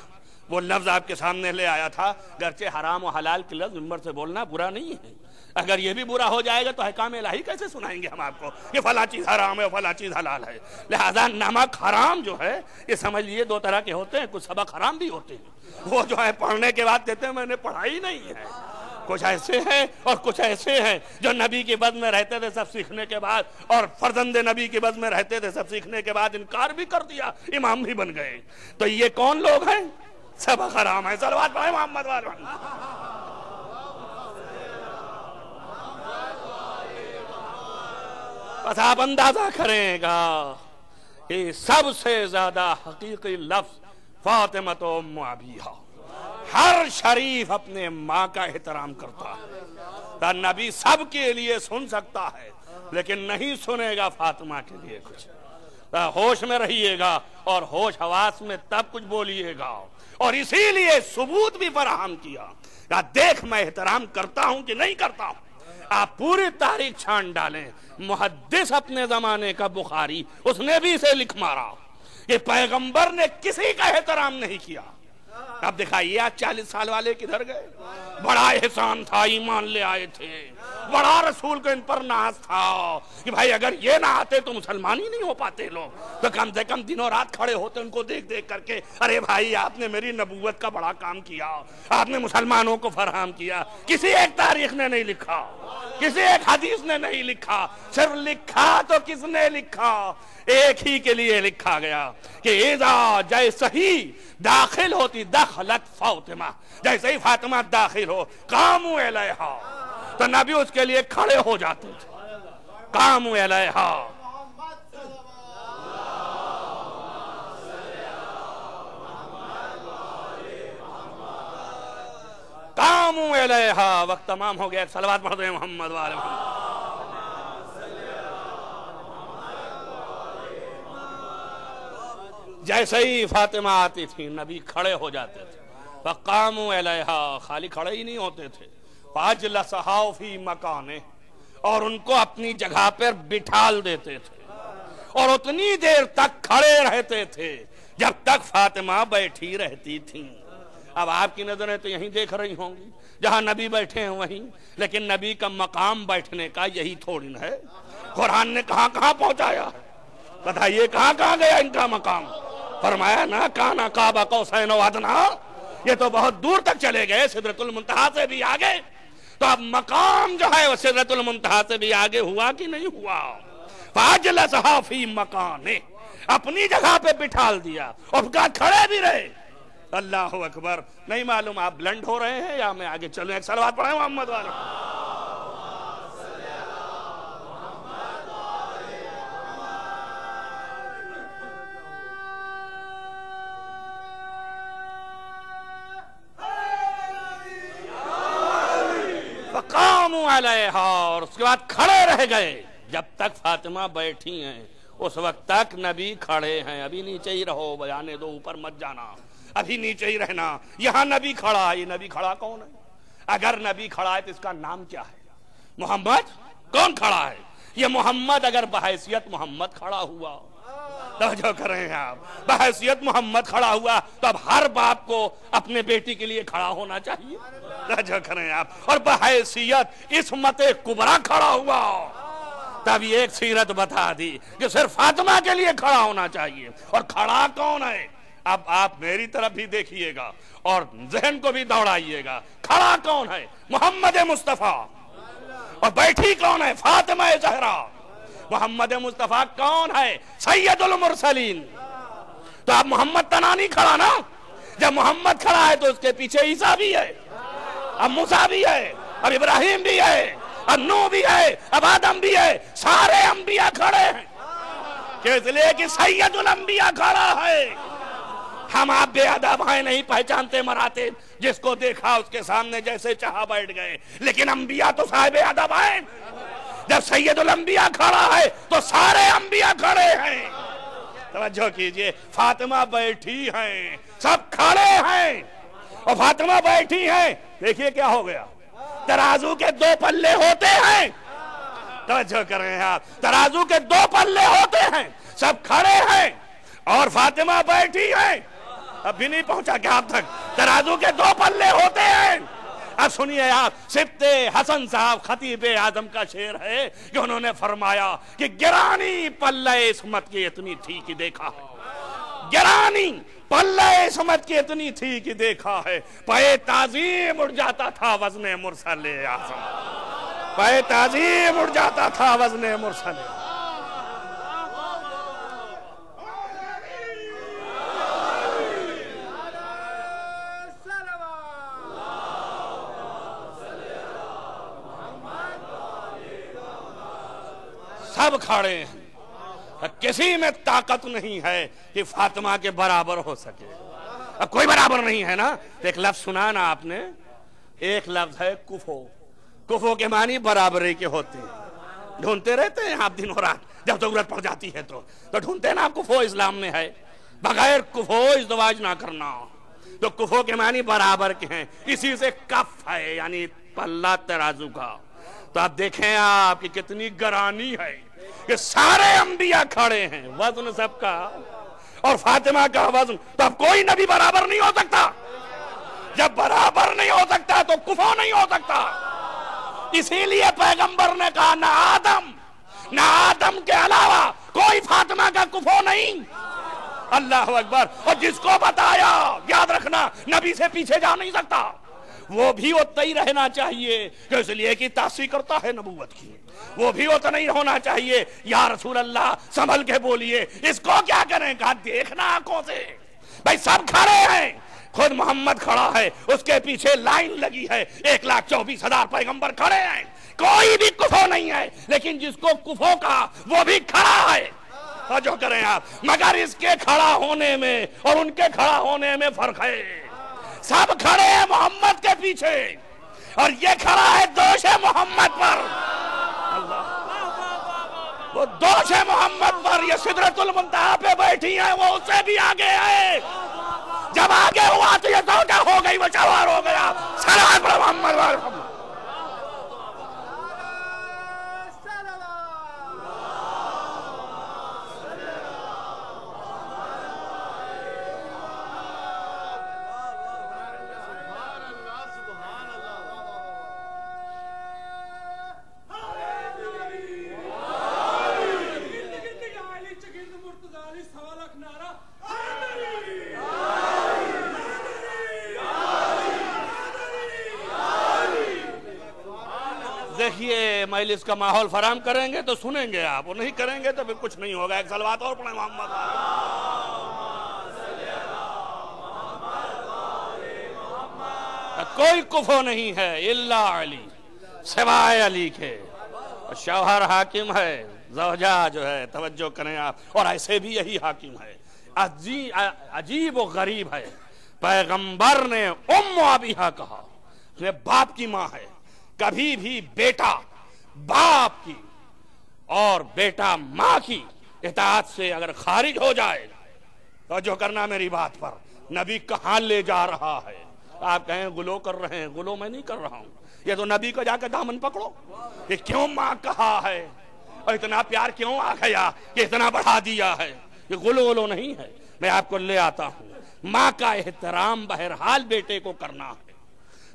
وہ لفظ آپ کے سامنے لے آیا تھا. گرچہ حرام و حلال کے لفظ ممبر سے بولنا برا نہیں ہے، اگر یہ بھی برا ہو جائے گا تو احکام الہی کیسے سنائیں گے ہم آپ کو کہ فلاں چیز حرام ہے فلاں چیز حلال ہے. لہذا نمک حرام جو ہے یہ سمجھ لیے دو طرح کے ہوتے ہیں. کچھ سبق حرام بھی ہوتے ہیں، وہ جو ہے پڑھنے کے بعد کہتے ہیں میں نے پڑھائی نہیں ہے. کچھ ایسے ہیں اور کچھ ایسے ہیں جو نبی کی بد میں رہتے تھے سب سیکھنے کے بعد، اور فرزند نبی کی بد میں رہتے تھے سب سیکھنے کے بعد انکار بھی کر دیا، امام بھی بن گئے. تو یہ کون لوگ ہیں؟ سبق حرام ہے. صلوات پڑھیں محمد وآل محمد. بس آپ اندازہ کریں گا کہ سب سے زیادہ حقیقی لفظ فاطمہ تو ام ابیہا. ہر شریف اپنے ماں کا احترام کرتا ہے. نبی سب کے لیے سن سکتا ہے لیکن نہیں سنے گا فاطمہ کے لیے کچھ. ہوش میں رہیے گا اور ہوش حواس میں تب کچھ بولیے گا. اور اسی لیے ثبوت بھی فراہم کیا. دیکھ میں احترام کرتا ہوں کہ نہیں کرتا ہوں. آپ پوری تاریخ چھان ڈالیں. محدث اپنے زمانے کا بخاری، اس نے بھی اسے لکھ مارا کہ پیغمبر نے کسی کا احترام نہیں کیا. اب دکھائیے آج 40 سال والے کدھر گئے؟ بڑا احسان تھا، ایمان لے آئے تھے، بڑا رسول کو ان پر ناز تھا کہ بھائی اگر یہ نہ آتے تو مسلمان ہی نہیں ہو پاتے لوگ. تو کم سے کم دنوں رات کھڑے ہوتے ان کو دیکھ دیکھ کر کے، ارے بھائی آپ نے میری نبوت کا بڑا کام کیا، آپ نے مسلمانوں کو فراہم کیا. کسی ایک تاریخ نے نہیں لکھا، کسی ایک حدیث نے نہیں لکھا. صرف لکھا تو کس نے لکھا؟ ایک ہی کے لیے لکھا گیا کہ اذا جیسے ہی داخل ہوتی دخلت فاطمہ، جیسے ہی فاطمہ داخل ہو قاموا الیہا، تو نبی اس کے لیے کھڑے ہو جاتے تھے. قاموا الیہا. قاموا الیہا. وقت تمام ہو گیا. صلوات پڑھ دیں محمد وآل محمد. جیسے ہی فاطمہ آتی تھی نبی کھڑے ہو جاتے تھے. فقاموا الیہا. خالی کھڑے ہی نہیں ہوتے تھے، فاجلسہا فی مکانہ، اور ان کو اپنی جگہ پر بٹھال دیتے تھے اور اتنی دیر تک کھڑے رہتے تھے جب تک فاطمہ بیٹھی رہتی تھیں. اب آپ کی نظریں تو یہیں دیکھ رہی ہوں گی جہاں نبی بیٹھے ہیں وہیں، لیکن نبی کا مقام بیٹھنے کا یہی تھوڑی نہ ہے. قرآن نے کہاں کہاں پہنچایا؟ بتائیے کہاں کہاں گیا ان کا مقام؟ فرمایا نا کانا قاب قوسین او ادنیٰ. یہ تو بہت دور تک چلے گئے، سدرۃ المنتہا سے بھی آگے. تو اب مقام جو ہے وہ سدرۃ المنتہا سے بھی آگے ہوا کہ نہیں ہوا؟ فاجلسہا فی مکانہ، اپنی جگہ پہ بٹھال دیا اور کہا کھڑے بھی رہے. اللہ اکبر. نہیں معلوم آپ بلنڈ ہو رہے ہیں یا میں آگے چلوں؟ ایک صلوات پڑھیں محمد والا. فقاموا علیہا. اور اس کے بعد کھڑے رہ گئے جب تک فاطمہ بیٹھی ہیں. اس وقت تک نبی کھڑے ہیں. ابھی نیچے ہی رہو، جانے دو، اوپر مت جانا، ابھی نیچے ہی رہنا. یہاں نبی کھڑا ہے. یہ نبی کھڑا کون ہے؟ اگر نبی کھڑا ہے تو اس کا نام کیا ہے؟ محمد. کون کھڑا ہے؟ یہ محمد اگر بحیثیت محمد کھڑا ہوا، توجہ کریں آپ، بحیثیت محمد کھڑا ہوا تو اب ہر باپ کو اپنے بیٹی کے لیے کھڑا ہونا چاہیے، توجہ کریں آپ، اور بحیثیت عصمت کبریٰ کھڑا ہوا تب یہ ایک سیرت بتا دی کہ صرف فاطمہ کے لیے کھڑا ہونا چاہیے۔ اور کھڑا کون ہے؟ اب آپ میری طرف بھی دیکھیے گا اور ذہن کو بھی دوڑائیے گا، کھڑا کون ہے؟ محمد مصطفیٰ، اور بیٹھی کون ہے؟ فاطمہ زہرا۔ محمد مصطفیٰ کون ہے؟ سید المرسلین۔ تو اب محمد تنہا نہیں کھڑا نا، جب محمد کھڑا ہے تو اس کے پیچھے عیسیٰ بھی ہے، اب موسیٰ بھی ہے، اب ابراہیم بھی ہے، اب نوح بھی ہے، اب آدم بھی ہے، سارے انبیاء کھڑے ہیں، کہ اس لیے کہ سید الانبیاء کھڑا ہے۔ ہم آپ بے ادب ہیں، نہیں پہچانتے مراتب، جس کو دیکھا اس کے سامنے جیسے چاہا بیٹھ گئے، لیکن انبیاء تو صاحب ادب ہیں۔ جب سید الانبیاء کھڑا ہے تو سارے انبیاء کھڑے ہیں۔ توجہ کیجئے، فاطمہ بیٹھی ہیں، سب کھڑے ہیں، اور فاطمہ بیٹھی ہیں، دیکھیے کیا ہو گیا، ترازو کے دو پلے ہوتے ہیں، توجہ کریں آپ، ترازو کے دو پلے ہوتے ہیں، سب کھڑے ہیں اور فاطمہ بیٹھی ہیں۔ اب بھی نہیں پہنچا کیا آپ تک؟ ترازو کے دو پلے ہوتے ہیں۔ اب سنیے آپ، سبط حسن صاحب خطیب اعظم کا شعر ہے کہ انہوں نے فرمایا کہ گرانی پلہ عصمت کی اتنی تھی کہ دیکھا ہے، گرانی پلہ عصمت کی اتنی تھی کہ دیکھا ہے، پائے تعظیم اڑ جاتا تھا وزن مرسل اعظم، پائے تعظیم اڑ جاتا تھا وزن مرسل۔ سب کھڑے ہیں، کسی میں طاقت نہیں ہے کہ فاطمہ کے برابر ہو سکے، اب کوئی برابر نہیں ہے نا۔ ایک لفظ سنا نا آپ نے، ایک لفظ ہے کفو، کفو کے معنی برابری کے ہوتے ہیں، ڈھونڈتے رہتے ہیں آپ دن اور رات، جب ضرورت پڑ جاتی ہے تو ڈھونڈتے ہیں نا، کفو اسلام میں ہے، بغیر کفو ازدواج نہ کرنا، تو کفو کے معنی برابر کے ہیں، اسی سے کف ہے یعنی پلہ ترازو کا۔ تو آپ دیکھیں آپ کی کتنی گرانی ہے کہ سارے انبیاء کھڑے ہیں، وزن سب کا، اور فاطمہ کا وزن، تو اب کوئی نبی برابر نہیں ہو سکتا، جب برابر نہیں ہو سکتا تو کفو نہیں ہو سکتا۔ اسی لیے پیغمبر نے کہا نہ آدم کے علاوہ کوئی فاطمہ کا کفو نہیں۔ اللہ اکبر۔ اور جس کو بتایا، یاد رکھنا، نبی سے پیچھے جا نہیں سکتا، وہ بھی اتنا ہی رہنا چاہیے کہ اس لیے کہ تعصیب کرتا ہے نبوت کی، وہ بھی اتنا نہیں ہونا چاہیے یا رسول اللہ سنبھل کے بولیے، اس کو کیا کریں؟ کہا دیکھنا آنکھوں سے، بھائی سب کھڑے ہیں، خود محمد کھڑا ہے، اس کے پیچھے لائن لگی ہے، 1,24,000 پیغمبر کھڑے ہیں، کوئی بھی کفو نہیں ہے، لیکن جس کو کفو کہا وہ بھی کھڑا ہے۔ اور جو کریں آپ، مگر اس کے کھڑا ہونے میں اور ان کے کھڑا ہونے میں فرق ہے، سب کھڑے ہیں محمد کے پیچھے، اور یہ کھڑا ہے دوش محمد پر، وہ دوش محمد پر، یہ سدرۃ المنتہا پہ بیٹھی ہیں، وہ اس سے بھی آگے ہے، جب آگے ہوا تو یہ زوجہ ہو گئی، وہ جوار ہو گیا۔ صلوات پر محمد وآلہ۔ دیکھیے مجلس کا ماحول فراہم کریں گے تو سنیں گے آپ، اور نہیں کریں گے تو پھر کچھ نہیں ہوگا۔ ایک صلوات اور پڑھیں محمد۔ کوئی کفو نہیں ہے الا علی، سوائے علی کے، شوہر حاکم ہے، زوجہ جو ہے، توجہ کریں آپ، اور ایسے بھی یہی حاکم ہے۔ عجیب و غریب ہے، پیغمبر نے ام ابیہا کہا، یہ باپ کی ماں ہے، کبھی بھی بیٹا باپ کی اور بیٹا ماں کی اطاعت سے اگر خارج ہو جائے، تو جو کرنا میری بات پر، نبی کہاں لے جا رہا ہے؟ آپ کہیں غلو کر رہے ہیں، غلو میں نہیں کر رہا ہوں، یہ تو نبی کو جا کے دامن پکڑو کہ کیوں ماں کہا ہے، اور اتنا پیار کیوں آ گیا کہ اتنا بڑھا دیا ہے؟ یہ غلو نہیں ہے، میں آپ کو لے آتا ہوں۔ ماں کا احترام بہرحال بیٹے کو کرنا ہے،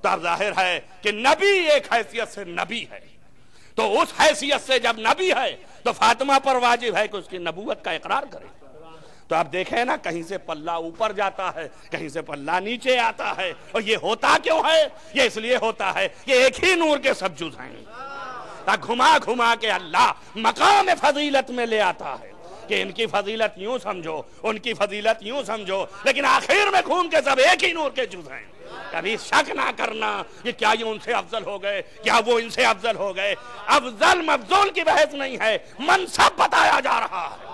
تو اب ظاہر ہے کہ نبی ایک حیثیت سے نبی ہے، تو اس حیثیت سے جب نبی ہے تو فاطمہ پر واجب ہے کہ اس کی نبوت کا اقرار کرے۔ تو آپ دیکھیں نا، کہیں سے پلہ اوپر جاتا ہے، کہیں سے پلہ نیچے آتا ہے، اور یہ ہوتا کیوں ہے؟ یہ اس لیے ہوتا ہے کہ ایک ہی نور کے سب جز ہیں، گھما گھما کے اللہ مقام فضیلت میں لے آتا ہے کہ ان کی فضیلت یوں سمجھو، ان کی فضیلت یوں سمجھو، لیکن آخر میں گھوم کے سب ایک ہی نور کے جز ہیں۔ کبھی شک نہ کرنا کہ کیا یہ ان سے افضل ہو گئے، کیا وہ ان سے افضل ہو گئے۔ افضل مفضول کی بحث نہیں ہے، منصب بتایا جا رہا ہے۔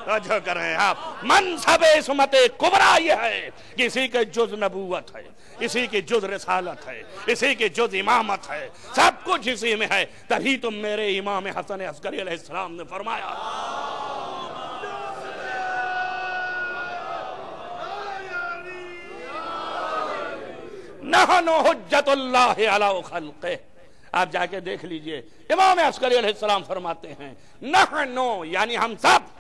توجہ کریں آپ، منصب عصمت کبریٰ یہ ہے کہ اسی کے جز نبوت ہے، اسی کی جز رسالت ہے، اسی کی جز امامت ہے، سب کچھ اسی میں ہے۔ تبھی تم میرے امام حسن عسکری علیہ السلام نے فرمایا نحن حجت اللہ علی خلقہ۔ آپ جا کے دیکھ لیجئے، امام عسکری علیہ السلام فرماتے ہیں نحن یعنی ہم سب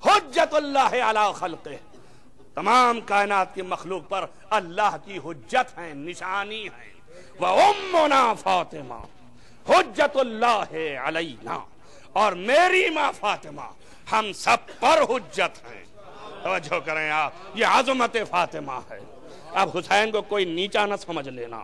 حجت اللہ علی خلقہ، تمام کائنات کی مخلوق پر اللہ کی حجت ہیں، نشانی ہیں۔ وَأُمُّنَا فاطمہ حجت اللہ علینا، اور میری ماں فاطمہ ہم سب پر حجت ہیں۔ توجہ کریں آپ، یہ عظمت فاطمہ ہے۔ اب حسین کو کوئی نیچا نہ سمجھ لینا،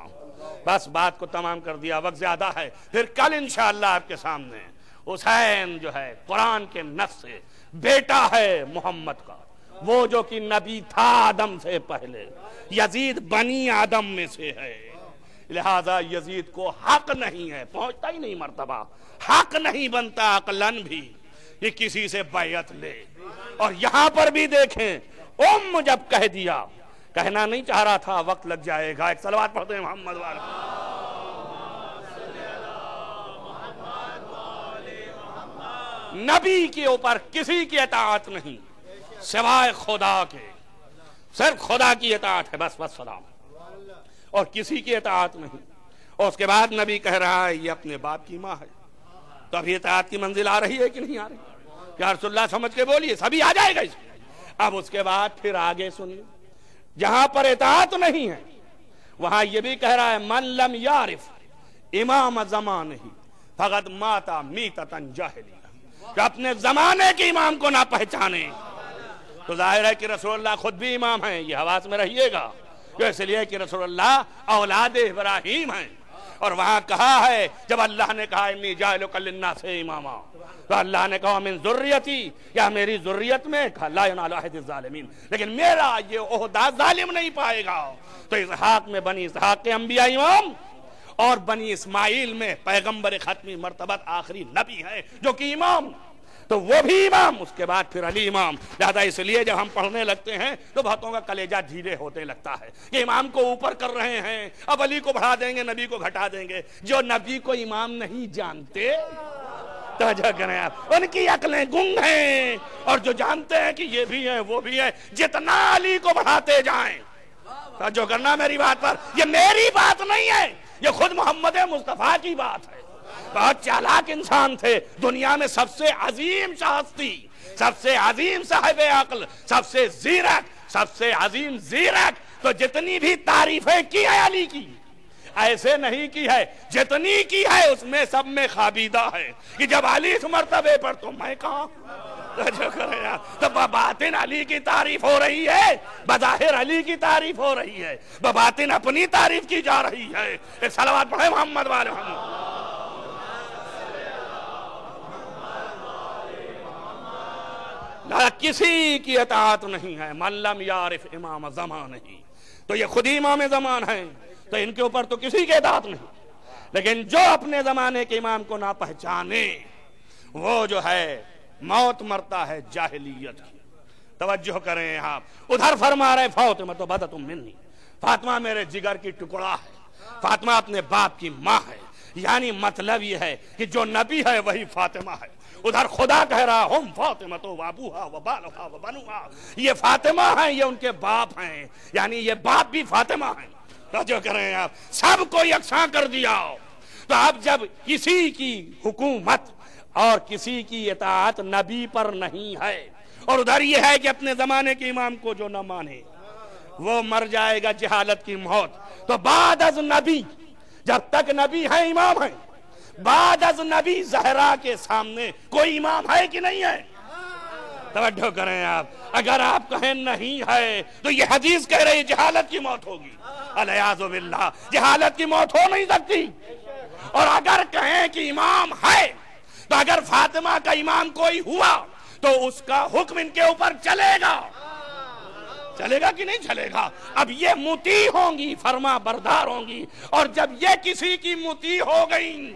بس بات کو تمام کر دیا، وقت زیادہ ہے، پھر کل انشاءاللہ آپ کے سامنے حسین جو ہے قرآن کے نص سے بیٹا ہے محمد کا، وہ جو کہ نبی تھا آدم سے پہلے، یزید بنی آدم میں سے ہے، لہذا یزید کو حق نہیں ہے، پہنچتا ہی نہیں مرتبہ، حق نہیں بنتا عقلاً بھی کہ کسی سے بیعت لے۔ اور یہاں پر بھی دیکھیں، جب کہہ دیا، کہنا نہیں چاہ رہا تھا، وقت لگ جائے گا، ایک صلوات پڑھتے ہیں محمد والا۔ نبی کے اوپر کسی کی اطاعت نہیں سوائے خدا کے، صرف خدا کی اطاعت ہے، بس سلام، اور کسی کی اطاعت نہیں۔ اور اس کے بعد نبی کہہ رہا ہے یہ اپنے باپ کی ماں ہے، تو ابھی اطاعت کی منزل آ رہی ہے کہ نہیں آ رہی؟ یا رسول اللہ سمجھ کے بولیے، سبھی آ جائے گا اس میں۔ اب اس کے بعد پھر آگے سنیے، جہاں پر اطاعت نہیں ہے وہاں یہ بھی کہہ رہا ہے من لم یعرف امام زمانہ فقد مات میتۃ جاہلیہ، کہ اپنے زمانے کے امام کو نہ پہچانے، تو ظاہر ہے کہ رسول اللہ خود بھی امام ہیں، یہ حواس میں رہیے گا، جو اس لیے کہ رسول اللہ اولاد ابراہیم ہیں۔ اور وہاں کہا ہے، جب اللہ نے کہا انی جاعلک للناس اماما، تو اللہ نے کہا من ذریتی، یا میری ذریت میں، کہا لا ینال عہد الظالمین، لیکن میرا یہ عہدہ ظالم نہیں پائے گا۔ تو اسحاق میں بنی اسحاق کے انبیاء امام، اور بنی اسماعیل میں پیغمبر ختمی مرتبت آخری نبی ہے جو کہ امام، تو وہ بھی امام، اس کے بعد پھر علی امام۔ لہذا اس لیے جب ہم پڑھنے لگتے ہیں تو بہتوں کا کلیجہ ڈھیلے ہوتے لگتا ہے کہ امام کو اوپر کر رہے ہیں، اب علی کو بڑھا دیں گے، نبی کو گھٹا دیں گے۔ جو نبی کو امام نہیں جانتے، توجہ کریں آپ، ان کی عقلیں گنگ ہیں، اور جو جانتے ہیں کہ یہ بھی ہے وہ بھی ہے، جتنا علی کو بڑھاتے جائیں، توجہ کرنا میری بات پر، یہ میری بات نہیں ہے، یہ خود محمد مصطفیٰ کی بات ہے۔ بہت چالاک انسان تھے، دنیا میں سب سے عظیم شخص تھی، سب سے عظیم صاحب عقل، سب سے زیرک، سب سے عظیم زیرک، تو جتنی بھی تعریفیں کی ہے علی کی، ایسے نہیں کی ہے، جتنی کی ہے اس میں سب میں خابیدہ ہے کہ جب علی اس مرتبے پر تو میں کہاں، تو بباطن علی کی تعریف ہو رہی ہے، بظاہر علی کی تعریف ہو رہی ہے، بباطن اپنی تعریف کی جا رہی ہے۔ ایک صلوات پڑھیں محمد والے محمد۔ کسی کی اطاعت نہیں ہے، من لم یعرف امام زمانہ، تو یہ خود ہی امام زمان ہیں، تو ان کے اوپر تو کسی کی اطاعت نہیں۔ لیکن جو اپنے زمانے کے امام کو نہ پہچانے، وہ جو ہے موت مرتا ہے جاہلیت کی۔ توجہ کریں آپ، ادھر فرما رہے فاطمہ تو بدۃ منی، فاطمہ میرے جگر کی ٹکڑا ہے، فاطمہ اپنے باپ کی ماں ہے، یعنی مطلب یہ ہے کہ جو نبی ہے وہی فاطمہ ہے۔ ادھر خدا کہہ رہا ہم فاطمہ تو وابوہا وبالہا وبنوہا، یہ فاطمہ ہیں، یہ ان کے باپ ہیں، یعنی یہ باپ بھی فاطمہ ہیں۔ توجہ کریں آپ، سب کو یکساں کر دیا۔ تو اب جب کسی کی حکومت اور کسی کی اطاعت نبی پر نہیں ہے. اور ادھر یہ ہے کہ اپنے زمانے کے امام کو جو نہ مانے وہ مر جائے گا جہالت کی موت. تو بعد از نبی، جب تک نبی ہے امام ہے، بعد از نبی زہرا کے سامنے کوئی امام ہے کہ نہیں ہے؟ توجہ کریں آپ. اگر آپ کہیں نہیں ہے تو یہ حدیث کہہ رہی جہالت کی موت ہوگی. الیاذ باللہ، جہالت کی موت ہو نہیں سکتی. اور اگر کہیں کہ امام ہے تو اگر فاطمہ کا امام کوئی ہوا تو اس کا حکم ان کے اوپر چلے گا. چلے گا کہ نہیں چلے گا؟ اب یہ مطیع ہوں گی، فرما بردار ہوں گی. اور جب یہ کسی کی مطیع ہو گئی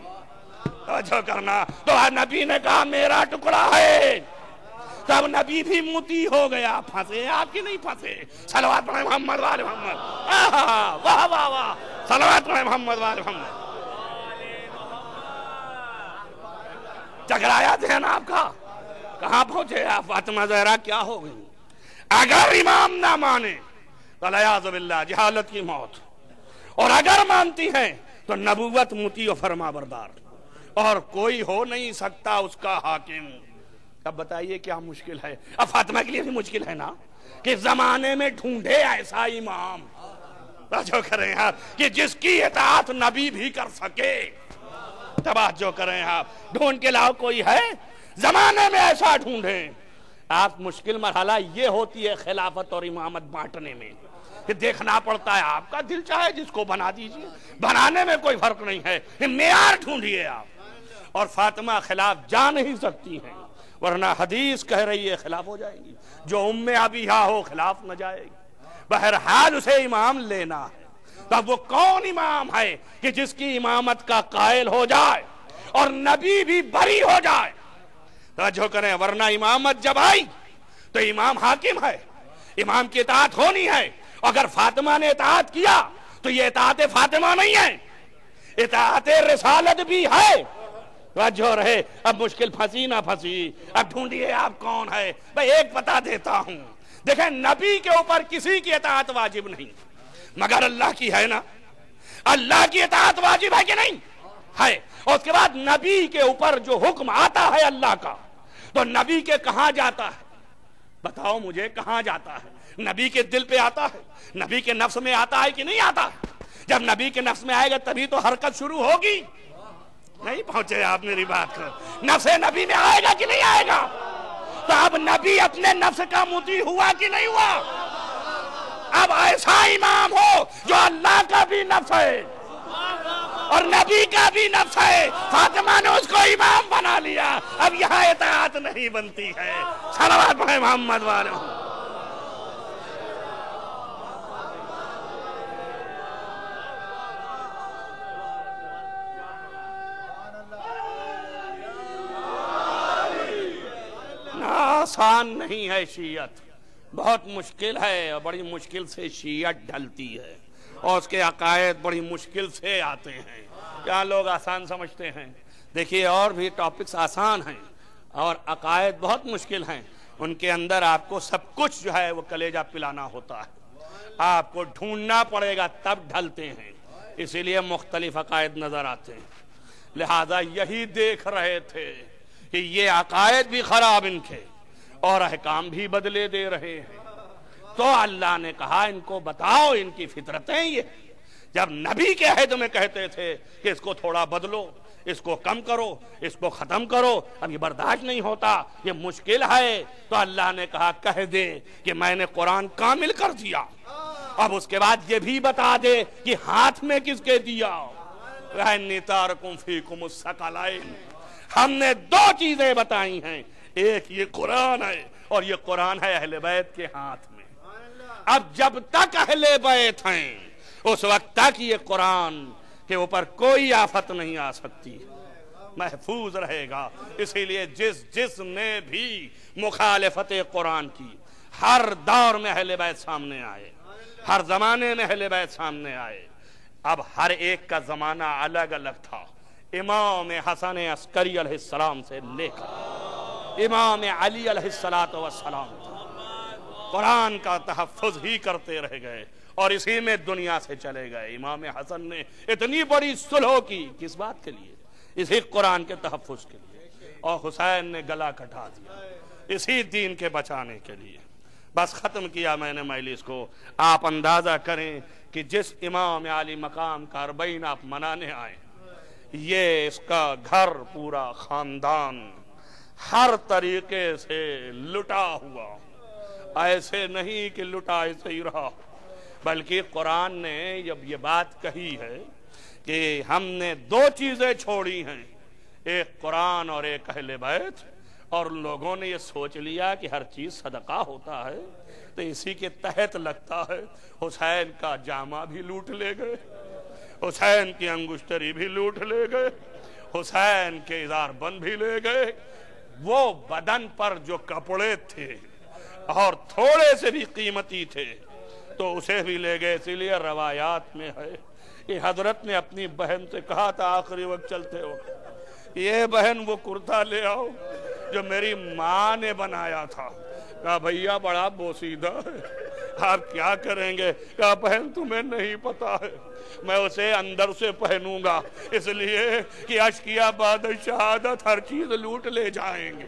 توجہ کرنا، تو نبی نے کہا میرا ٹکڑا ہے، تب نبی بھی مطیع ہو گیا. پھنسے آپ کی نہیں پھنسے؟ صلوات پڑھیں محمد وآل محمد. واہ واہ واہ، صلوات پڑھیں محمد وآل محمد. چکرایا ذہن آپ کا، کہاں پہنچے آپ؟ فاطمہ زہرا کیا ہو گئی؟ اگر امام نہ مانے تو الیاذ باللہ جہالت کی موت، اور اگر مانتی ہیں تو نبوت مطیع و فرما بردار، اور کوئی ہو نہیں سکتا اس کا حاکم. اب بتائیے کیا مشکل ہے؟ اب فاطمہ کے لیے بھی مشکل ہے نا کہ زمانے میں ڈھونڈے ایسا امام جو کریں آپ کہ جس کی اطاعت نبی بھی کر سکے. توجہ کریں آپ، ڈھونڈ کے لاؤ کوئی ہے زمانے میں ایسا ڈھونڈیں. آپ مشکل مرحلہ یہ ہوتی ہے خلافت اور امامت بانٹنے میں کہ دیکھنا پڑتا ہے آپ کا دل چاہے جس کو بنا دیجئے، بنانے میں کوئی فرق نہیں ہے، معیار ڈھونڈیے آپ. اور فاطمہ خلاف جا نہیں سکتی ہیں، ورنہ حدیث کہہ رہی ہے خلاف ہو جائیں گی. جو ام ابیہا ہو خلاف نہ جائے گی. بہرحال اسے امام لینا ہے. تب وہ کون امام ہے کہ جس کی امامت کا قائل ہو جائے اور نبی بھی بری ہو جائے؟ توجہ کریں، ورنہ امامت جب آئی تو امام حاکم ہے، امام کی اطاعت ہونی ہے. اگر فاطمہ نے اطاعت کیا تو یہ اطاعت فاطمہ نہیں ہے، اطاعت رسالت بھی ہے. توجہ رہے. اب مشکل پھنسی نہ پھنسی، اب ڈھونڈیے آپ کون ہے. بھئی ایک بتا دیتا ہوں، دیکھیں نبی کے اوپر کسی کی اطاعت واجب نہیں مگر اللہ کی ہے نا. اللہ کی اطاعت واجب ہے کہ نہیں؟ ہے. اور اس کے بعد نبی کے اوپر جو حکم آتا ہے اللہ کا تو نبی کے کہاں جاتا ہے؟ بتاؤ مجھے کہاں جاتا ہے؟ نبی کے دل پہ آتا ہے، نبی کے نفس میں آتا ہے کہ نہیں آتا؟ جب نبی کے نفس میں آئے گا تبھی تو حرکت شروع ہوگی. نہیں پہنچے آپ میری بات کر. نفس نبی میں آئے گا کہ نہیں آئے گا؟ تو اب نبی اپنے نفس کا مطیع ہوا کہ نہیں ہوا؟ اب ایسا امام ہو جو اللہ کا بھی نفس ہے اور نبی کا بھی نفس ہے. فاطمہ نے اس کو امام بنا لیا، اب یہاں اطاعت نہیں بنتی ہے. صلوات پڑھیں محمد والے. آسان نہیں ہے شیعت، بہت مشکل ہے، اور بڑی مشکل سے شیعت ڈھلتی ہے، اور اس کے عقائد بڑی مشکل سے آتے ہیں. کیا لوگ آسان سمجھتے ہیں؟ دیکھیے اور بھی ٹاپکس آسان ہیں اور عقائد بہت مشکل ہیں. ان کے اندر آپ کو سب کچھ جو ہے وہ کلیجہ پلانا ہوتا ہے، آپ کو ڈھونڈنا پڑے گا تب ڈھلتے ہیں. اسی لیے مختلف عقائد نظر آتے ہیں. لہذا یہی دیکھ رہے تھے کہ یہ عقائد بھی خراب ان کے اور احکام بھی بدلے دے رہے ہیں. تو اللہ نے کہا ان کو بتاؤ ان کی فطرتیں یہ. جب نبی کے عہد میں کہتے تھے کہ اس کو تھوڑا بدلو، اس کو کم کرو، اس کو ختم کرو، اب یہ برداشت نہیں ہوتا، یہ مشکل ہے، تو اللہ نے کہا کہہ دے کہ میں نے قرآن کامل کر دیا. اب اس کے بعد یہ بھی بتا دے کہ ہاتھ میں کس کے دیا. وَإِنِّي تَارِكٌ فِيكُمُ الثَّقَلَيْنِ، ہم نے دو چیزیں بتائی ہیں، ایک یہ قرآن ہے اور یہ قرآن ہے اہل بیت کے ہاتھ میں. اب جب تک اہل بیت ہیں اس وقت تک یہ قرآن کے اوپر کوئی آفت نہیں آ سکتی، محفوظ رہے گا. اسی لیے جس نے بھی مخالفت قرآن کی، ہر دور میں اہل بیت سامنے آئے، ہر زمانے میں اہل بیت سامنے آئے. اب ہر ایک کا زمانہ الگ الگ تھا. امام حسن عسکری علیہ السلام سے لے کر امام علی علیہ السلام قرآن کا تحفظ ہی کرتے رہ گئے اور اسی میں دنیا سے چلے گئے. امام حسن نے اتنی بڑی صلح کی، کس بات کے لیے؟ اسی قرآن کے تحفظ کے لیے. اور حسین نے گلا کٹا دیا اسی دین کے بچانے کے لیے. بس ختم کیا میں نے مجلس کو. آپ اندازہ کریں کہ جس امام عالی مقام کا اربعین آپ منانے آئے، یہ اس کا گھر پورا خاندان ہر طریقے سے لٹا ہوا، ایسے نہیں کہ لٹا ایسے ہی رہا، بلکہ قرآن نے جب یہ بات کہی ہے کہ ہم نے دو چیزیں چھوڑی ہیں، ایک قرآن اور ایک اہل بیت، اور لوگوں نے یہ سوچ لیا کہ ہر چیز صدقہ ہوتا ہے تو اسی کے تحت لگتا ہے. حسین کا جامہ بھی لوٹ لے گئے، حسین کی انگشتری بھی لوٹ لے گئے، حسین کے ازار بند بھی لے گئے. وہ بدن پر جو کپڑے تھے اور تھوڑے سے بھی قیمتی تھے تو اسے بھی لے گئے. اسی لیے روایات میں ہے کہ حضرت نے اپنی بہن سے کہا تھا آخری وقت چلتے ہو، یہ بہن وہ کرتا لے آؤ جو میری ماں نے بنایا تھا. کہا بھیا بڑا بوسیدہ ہے، آپ کیا کریں گے؟ کہا بہن تمہیں نہیں پتا ہے، میں اسے اندر سے پہنوں گا، اس لیے کہ اشقیا بعد شہادت ہر چیز لوٹ لے جائیں گے.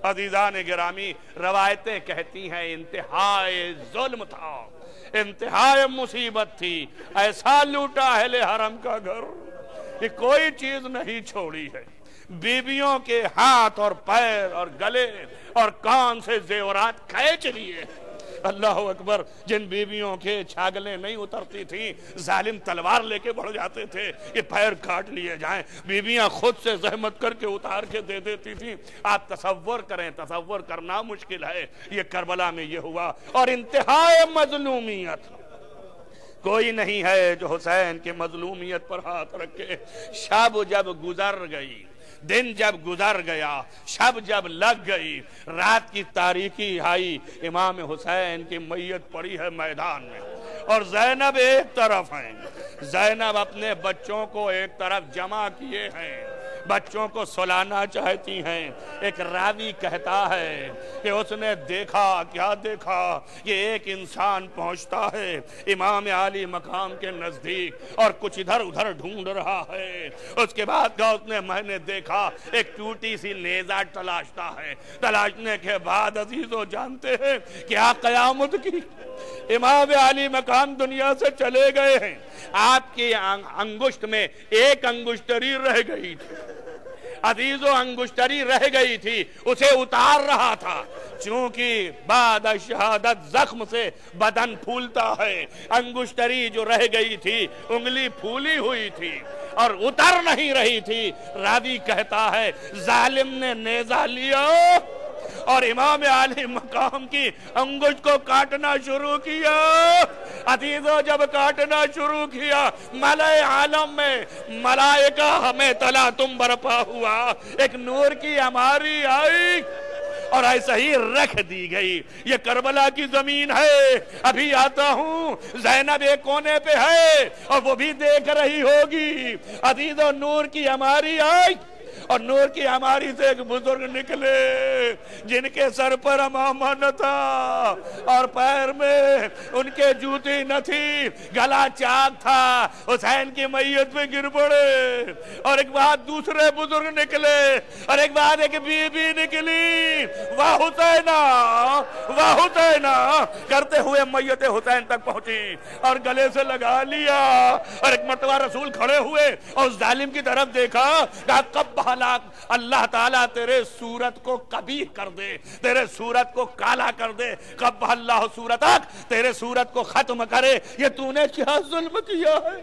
عزیزان گرامی، روایتیں کہتی ہیں انتہائی ظلم تھا، انتہائی مصیبت تھی، ایسا لوٹا اہل حرم کا گھر کہ کوئی چیز نہیں چھوڑی ہے. بیویوں کے ہاتھ اور پیر اور گلے اور کان سے زیورات کھینچ لیے. اللہ اکبر. جن بیویوں کے چھاگلیں نہیں اترتی تھیں ظالم تلوار لے کے بڑھ جاتے تھے کہ پیر کاٹ لیے جائیں، بیویاں خود سے زحمت کر کے اتار کے دے دیتی تھیں. آپ تصور کریں، تصور کرنا مشکل ہے. یہ کربلا میں یہ ہوا، اور انتہائی مظلومیت. کوئی نہیں ہے جو حسین کے مظلومیت پر ہاتھ رکھے. شب جب گزر گئی، دن جب گزر گیا، شب جب لگ گئی، رات کی تاریکی آئی، امام حسین کی میت پڑی ہے میدان میں، اور زینب ایک طرف ہیں. زینب اپنے بچوں کو ایک طرف جمع کیے ہیں، بچوں کو سلانا چاہتی ہیں. ایک راوی کہتا ہے کہ اس نے دیکھا، کیا دیکھا، کہ ایک انسان پہنچتا ہے امام عالی مقام کے نزدیک اور کچھ ادھر ادھر ڈھونڈ رہا ہے. اس کے بعد کا اس نے میں نے دیکھا ایک ٹوٹی سی نیزہ تلاشتا ہے. تلاشنے کے بعد عزیزو جانتے ہیں کیا قیامت کی. امام عالی مقام دنیا سے چلے گئے ہیں، آپ کی انگشت میں ایک انگشتری رہ گئی تھی. عزیزو انگشتری رہ گئی تھی، اسے اتار رہا تھا. چونکہ بعد شہادت زخم سے بدن پھولتا ہے، انگشتری جو رہ گئی تھی انگلی پھولی ہوئی تھی اور اتر نہیں رہی تھی. راوی کہتا ہے ظالم نے نیزہ لیا اور امام عالی مقام کی انگشت کو کاٹنا شروع کیا. عزیزو جب کاٹنا شروع کیا، ملائے عالم میں ملائکہ ہمیں تلا تم برپا ہوا، ایک نور کی ہماری آئی اور ایسا ہی رکھ دی گئی. یہ کربلا کی زمین ہے، ابھی آتا ہوں. زینب ایک کونے پہ ہے اور وہ بھی دیکھ رہی ہوگی. عزیزو نور کی ہماری آئی اور نور کی ہماری سے ایک بزرگ نکلے جن کے سر پر امامہ نہ تھا اور پیر میں ان کے جوتی نہ تھی، گلا چاک تھا. حسین کی میت میں گر پڑے اور ایک بعد دوسرے بزرگ نکلے اور ایک بعد ایک بی بی نکلی. واہ حسینہ، واہ حسینہ کرتے ہوئے میت حسین تک پہنچی اور گلے سے لگا لیا. اور ایک مرتبہ رسول کھڑے ہوئے اور اس ظالم کی طرف دیکھا، کہا کب اللہ تعالیٰ تیرے صورت کو قبیح کر دے، تیرے صورت کو کالا کر دے. کب اللہ صورتک، تیرے صورت کو ختم کرے. یہ تو نے کیا ظلم کیا ہے.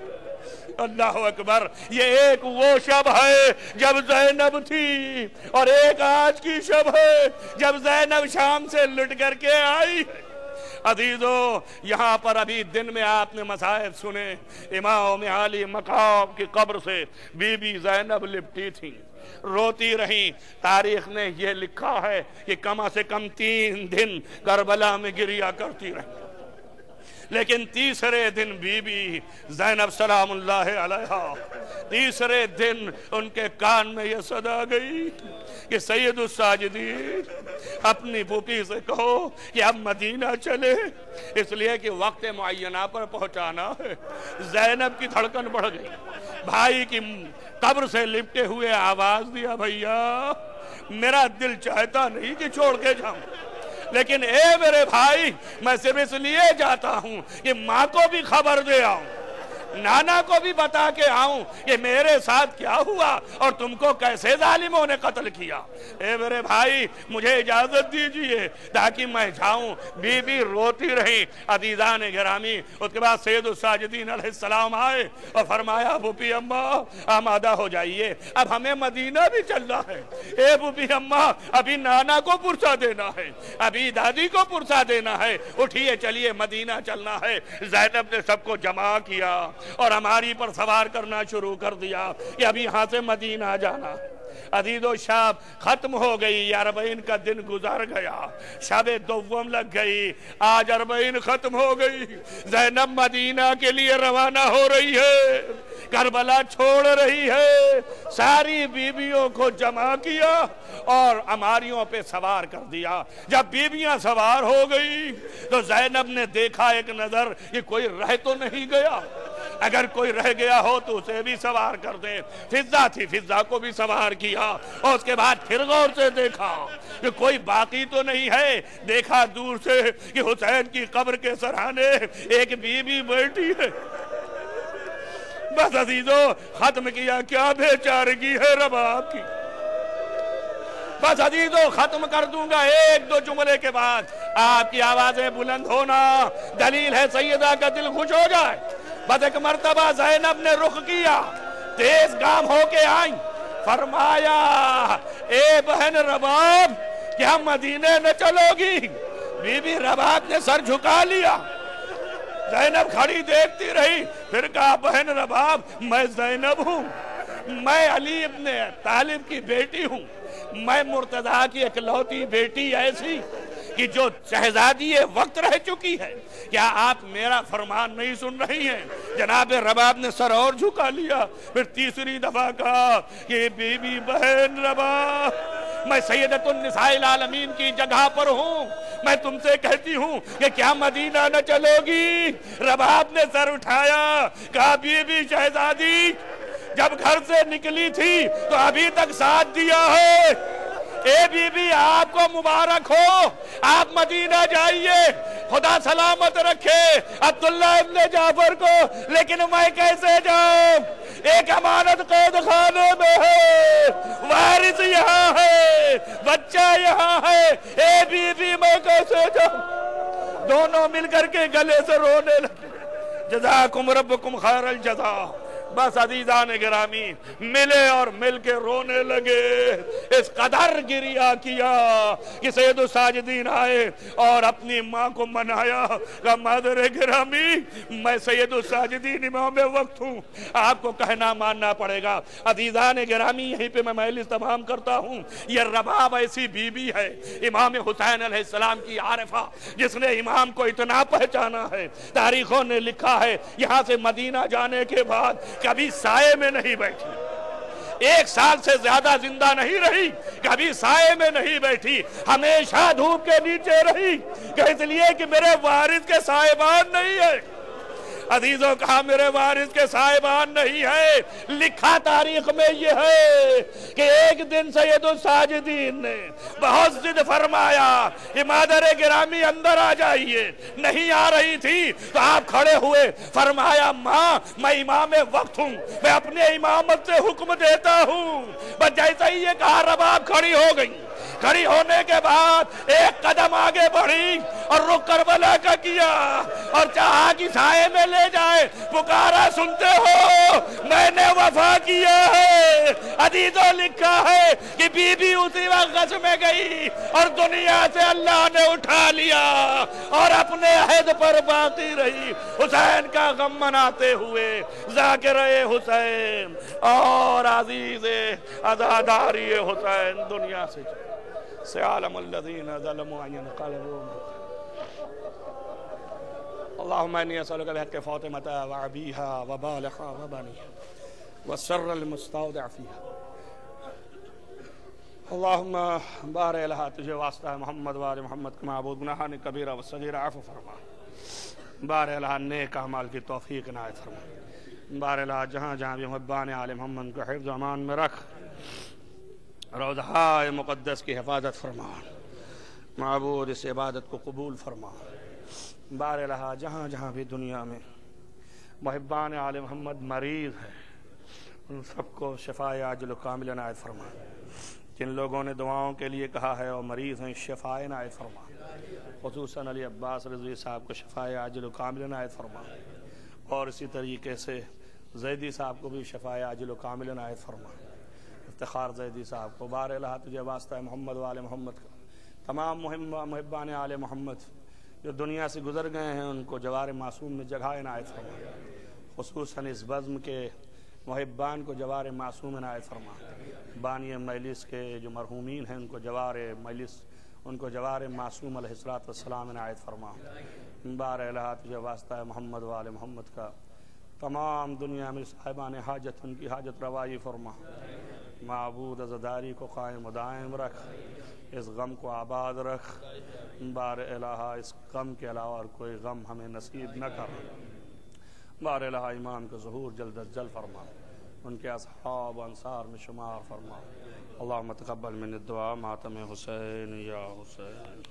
اللہ اکبر. یہ ایک وہ شب ہے جب زینب تھی اور ایک آج کی شب ہے جب زینب شام سے لٹ کر کے آئی. عزیزو یہاں پر ابھی دن میں آپ نے مصائب سنے. امام عالی مقام کی قبر سے بی بی زینب لپٹی تھی، روتی رہی. تاریخ نے یہ لکھا ہے کہ کم سے کم 3 دن کربلا میں گریا کرتی رہی. لیکن تیسرے دن بی بی زینب سلام اللہ علیہا، تیسرے دن ان کے کان میں یہ صدا گئی کہ سید الساجدین اپنی پھوپھی سے کہو کہ اب مدینہ چلے، اس لیے کہ وقت معینہ پر پہنچانا ہے. زینب کی دھڑکن بڑھ گئی. بھائی کی قبر سے لپٹے ہوئے آواز دیا، بھیا میرا دل چاہتا نہیں کہ چھوڑ کے جاؤں، لیکن اے میرے بھائی میں صرف اس لیے جاتا ہوں کہ ماں کو بھی خبر دے آؤں، نانا کو بھی بتا کے آؤں کہ میرے ساتھ کیا ہوا اور تم کو کیسے ظالموں نے قتل کیا۔ اے میرے بھائی مجھے اجازت دیجئے تاکہ میں جاؤں۔ بی بی روتی رہی۔ عزیزان گرامی اس کے بعد سید الساجدین علیہ السلام آئے اور فرمایا بھوپی اماں آمادہ ہو جائیے، اب ہمیں مدینہ بھی چلنا ہے۔ اے بھوپی اماں ابھی نانا کو پرسہ دینا ہے، ابھی دادی کو پرسہ دینا ہے، اٹھیے چلیے مدینہ چلنا ہے۔ زینب نے سب کو جمع کیا اور ہماری پر سوار کرنا شروع کر دیا کہ ابھی یہاں سے مدینہ جانا۔ عزیز و شاب ختم ہو گئی، 40 کا دن گزر گیا، شب دوم لگ گئی، آج 40 ختم ہو گئی۔ زینب مدینہ کے لیے روانہ ہو رہی ہے، کربلا چھوڑ رہی ہے، ساری بیویوں کو جمع کیا اور اماریوں پہ سوار کر دیا۔ جب بیویاں سوار ہو گئی تو زینب نے دیکھا ایک نظر کہ کوئی رہ تو نہیں گیا، اگر کوئی رہ گیا ہو تو اسے بھی سوار کر دے۔ فضہ تھی، فضہ کو بھی سوار کیا اور اس کے بعد پھر غور سے دیکھا کہ کوئی باقی تو نہیں ہے۔ دیکھا دور سے کہ حسین کی قبر کے سرحانے ایک بی بی بیٹھی ہے۔ بس عزیزو ختم کیا، کیا بیچارگی ہے رباب کی۔ بس عزیزو ختم کر دوں گا ایک دو جملے کے بعد، آپ کی آوازیں بلند ہونا دلیل ہے سیدہ کا دل خوش ہو جائے۔ بس ایک مرتبہ زینب نے رخ کیا، تیز گام ہو کے آئیں، فرمایا اے بہن رباب کیا مدینے نہ چلو گی؟ بی بی رباب نے سر جھکا لیا۔ زینب کھڑی دیکھتی رہی، پھر کہا بہن رباب میں زینب ہوں، میں علی ابن طالب کی بیٹی ہوں، میں مرتضیٰ کی اکلوتی بیٹی ایسی کہ جو شہزادی وقت رہ چکی ہے، کیا آپ میرا فرمان نہیں سن رہی ہیں؟ جناب رباب نے سر اور جھکا لیا، پھر تیسری دفعہ کہا کہ بی بی بہن رباب میں سیدۃ النساء العالمین کی جگہ پر ہوں، میں تم سے کہتی ہوں کہ کیا مدینہ نہ چلو گی؟ رباب نے سر اٹھایا، کہا بی بی شہزادی جب گھر سے نکلی تھی تو ابھی تک ساتھ دیا ہے۔ اے بی بی آپ کو مبارک ہو، آپ مدینہ جائیے، خدا سلامت رکھے عبداللہ ابن جعفر کو، لیکن میں کیسے جاؤں؟ ایک امانت قید خانے میں ہے، وارث یہاں ہے، بچہ یہاں ہے، اے بی بی میں کیسے جاؤں؟ دونوں مل کر کے گلے سے رونے لگے۔ جزاکم ربکم خیر الجزا۔ بس عزیزان گرامی ملے اور مل کے رونے لگے، اس قدر گریہ کیا کہ سید الساجدین آئے اور اپنی ماں کو منایا کہ مادر گرامی میں سید الساجدین امام وقت ہوں، آپ کو کہنا ماننا پڑے گا۔ عزیزان گرامی یہیں پہ میں مجلس تمام کرتا ہوں۔ یہ رباب ایسی بی بی ہے امام حسین علیہ السلام کی عارفہ، جس نے امام کو اتنا پہچانا ہے، تاریخوں نے لکھا ہے یہاں سے مدینہ جانے کے بعد کبھی سائے میں نہیں بیٹھی، 1 سال سے زیادہ زندہ نہیں رہی، کبھی سائے میں نہیں بیٹھی، ہمیشہ دھوپ کے نیچے رہی، کہ اس لیے کہ میرے وارث کے سائبان نہیں ہے۔ عزیزوں کہا میرے وارث کے سائبان نہیں ہے، لکھا تاریخ میں یہ ہے کہ ایک دن سید الساجدین نے بہت ضد فرمایا کہ مادر گرامی اندر آ جائیے، نہیں آ رہی تھی تو آپ کھڑے ہوئے، فرمایا ماں میں امام وقت ہوں، میں اپنے امامت سے حکم دیتا ہوں۔ بس جیسا ہی یہ کہا رباب کھڑی ہو گئی، کھڑی ہونے کے بعد ایک قدم آگے بڑھی اور رخ کربلا کا کیا اور چاہا کہ سائے میں لے جائے، پکارا سنتے ہو میں نے وفا کیا ہے۔ عزیزوں لکھا ہے کہ بی بی اسی وقت غش میں گئی اور دنیا سے اللہ نے اٹھا لیا اور اپنے عہد پر باقی رہی، حسین کا غم مناتے ہوئے، ذاکر حسین اور عزیز عزاداری حسین دنیا سے سيعلم الذين ظلموا أن ينقلبوا. اللهم إني أسألك بحق فاطمة وأبيها وبالها وبنيها والسر المستودع فيها. اللهم بارك لها تجھے واسطہ محمد وآل محمد کے معبود گناہان کبیرہ و صغیرہ عفو فرما، بارک لها نیک اعمال کی توفیق عنایت فرما، بارک لها جہاں جہاں بھی محبان آل محمد کو حفظ و امان میں رکھ، روضہ مقدس کی حفاظت فرما، معبود اس عبادت کو قبول فرما۔ بار الہ جہاں جہاں بھی دنیا میں محبان آل محمد مریض ہیں، ان سب کو شفائے عاجل و کامل عنایت فرما۔ جن لوگوں نے دعاؤں کے لیے کہا ہے اور مریض ہیں، شفائے عنایت فرما۔ خصوصاً علی عباس رضوی صاحب کو شفائے عاجل و کامل عنایت فرما، اور اسی طریقے سے زیدی صاحب کو بھی شفائے عاجل و کامل عنایت فرما۔ افتخار زیدی صاحب کو بار الہ تجھے واسطہ محمد و آل محمد کا، تمام محبان آل محمد جو دنیا سے گزر گئے ہیں ان کو جوار معصوم میں جگہ عنایت فرما۔ خصوصاً اس بزم کے محبان کو جوار معصوم عنایت فرما۔ بانی مجلس کے جو مرحومین ہیں ان کو جوار مجلس، ان کو جوار معصوم علیہ السلام عنایت فرما۔ بار الہ تجھے واسطہ محمد و آل محمد کا، تمام دنیا میں صاحبان حاجت ان کی حاجت روائی فرما۔ معبود عزاداری کو قائم و دائم رکھ، اس غم کو آباد رکھ۔ بار الہ اس غم کے علاوہ اور کوئی غم ہمیں نصیب نہ کر۔ بار الہ امام کا ظہور جلد از جلد فرما، ان کے اصحاب و انصار میں شمار فرما۔ اللہم تقبل من الدعا ماتم حسین یا حسین۔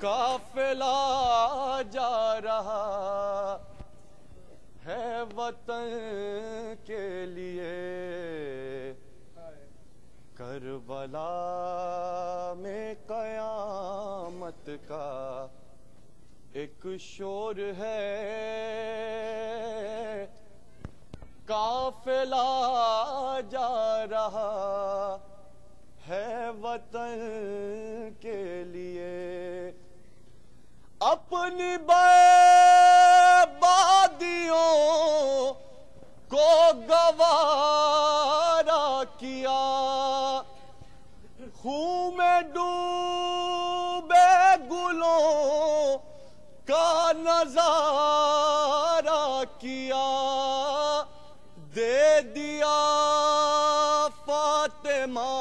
قافلہ جا رہا ہے وطن کے لیے، کربلا میں قیامت کا ایک شور ہے۔ قافلہ جا رہا ہے وطن کے لیے، اپنی بربادیوں کو گوارا کیا، خون میں ڈوبے گلوں کا نظارہ کیا، دے دیا فاطمہ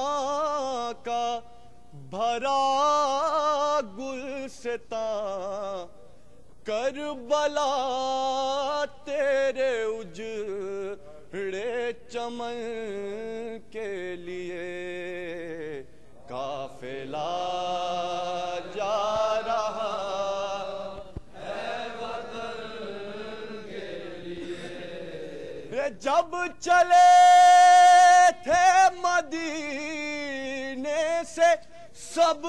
کا بھرا گلستاں، کربلا تیرے اجڑے چمن کے لیے، قافلہ جا رہا ہے وطن کے لیے۔ جب چلے تھے مدینے سے سب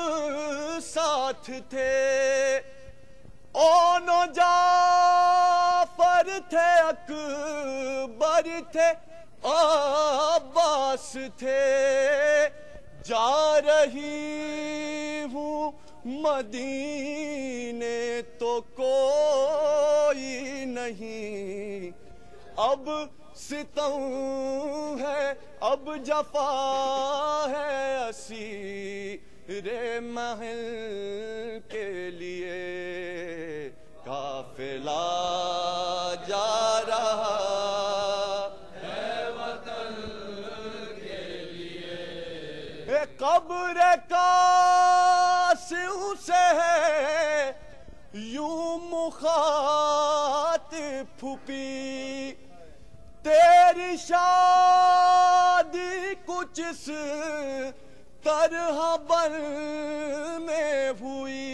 ساتھ تھے، اون و جعفر تھے، اکبر تھے، عباس تھے، جا رہی ہوں مدینے تو کوئی نہیں، اب ستم ہے، اب جفا ہے، اسیر محل کے لیے، قافلہ جا رہا ہے وطن کے لیے، قبر قاسم سے ہے یوں مخاطب پھوپھی، تیری شادی کچھ اس طرح بن میں ہوئی،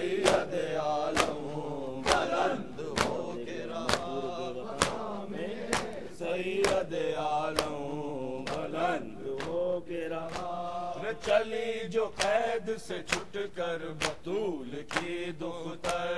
سید عالم بلند ہو کے رہا مقام سید عالم بلند ہو کے رہا چلی جو قید سے چھٹ کر بطول کی دختر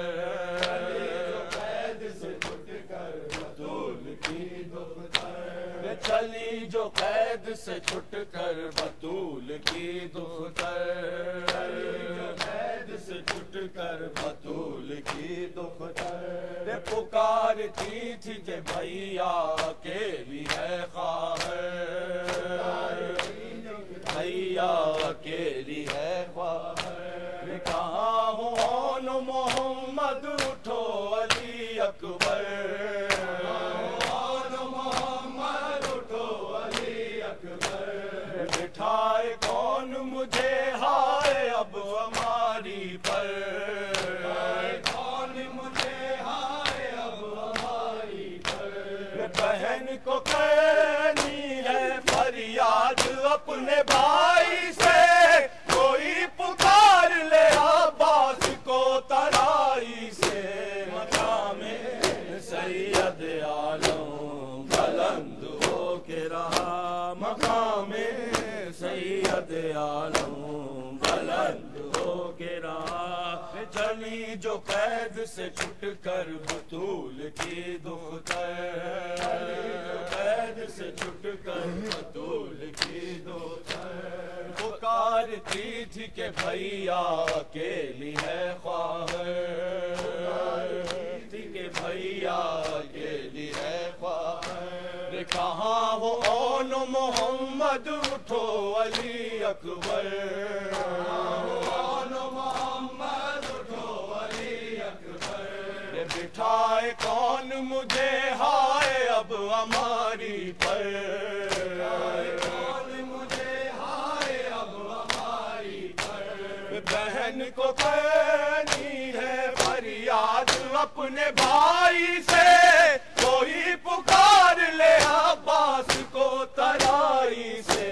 قید سے چھٹ کر بطول کی دختر چلی جو قید سے چھٹ کر بطول کی دختر قید سے چھٹ کر بطول کی دختر پکارتی تھی کہ بھیا اکیلی ہے خواہر بھیا اکیلی ہے خواہر کہاں ہوں محمد اٹھو علی اکبر محمد اٹھو علی اکبر بٹھائے کون مجھے ہائے اب ہماری پر کون مجھے ہائے اب ہماری پر بہن کو کرنی ہے فریاد اپنے بھائی سے کوئی پکار لے عباس کو ترائی سے مقام سید عالم بلند ہو کے رہا مقام سید عالم بلند ہو کے رہا چلی جو قید سے چھٹ کر بطول کی دختر قید سے چھٹ کر بطول کی دختر پکارتی تھی کہ بھیا اکیلی ہے خواہر تھی کہ بھیا اکیلی ہے خواہر کہاں ہو اون محمد اٹھو علی اکبر محمد اٹھو علی اکبر بٹھائے کون مجھے ہائے اب ہماری پر کون مجھے ہائے اب ہماری پر بہن کو کرنی ہے فریاد اپنے بھائی سے کوئی پکار لے عباس کو ترائی سے